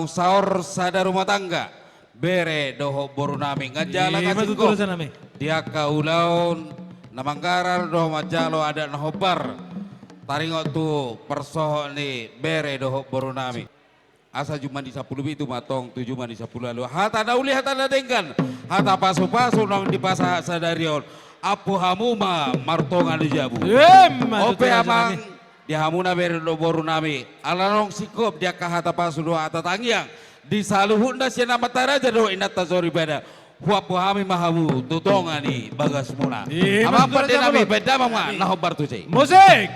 nong saur sada rumah tangga bere doho boru nami ngajala kasingko dia kaulaun namangkarar doho majalo ada nahobar taringo tu persoho ni bere doho boru nami asa cuma di 10 itu matong 7 di 10 lalu hata dauli hata dadengkan hata pasu-pasu nong di pasah sadarion apu hamuma martongan di jabu ope amang dia hamuna bere do boru nami alanong sikop dia kahata pasu do hata tangyang di saluhunda siya na mataraja do inata zori beda huapu hami mahamu tutongani bagas muna apa dia nabi beda mama nahobar tu cai musik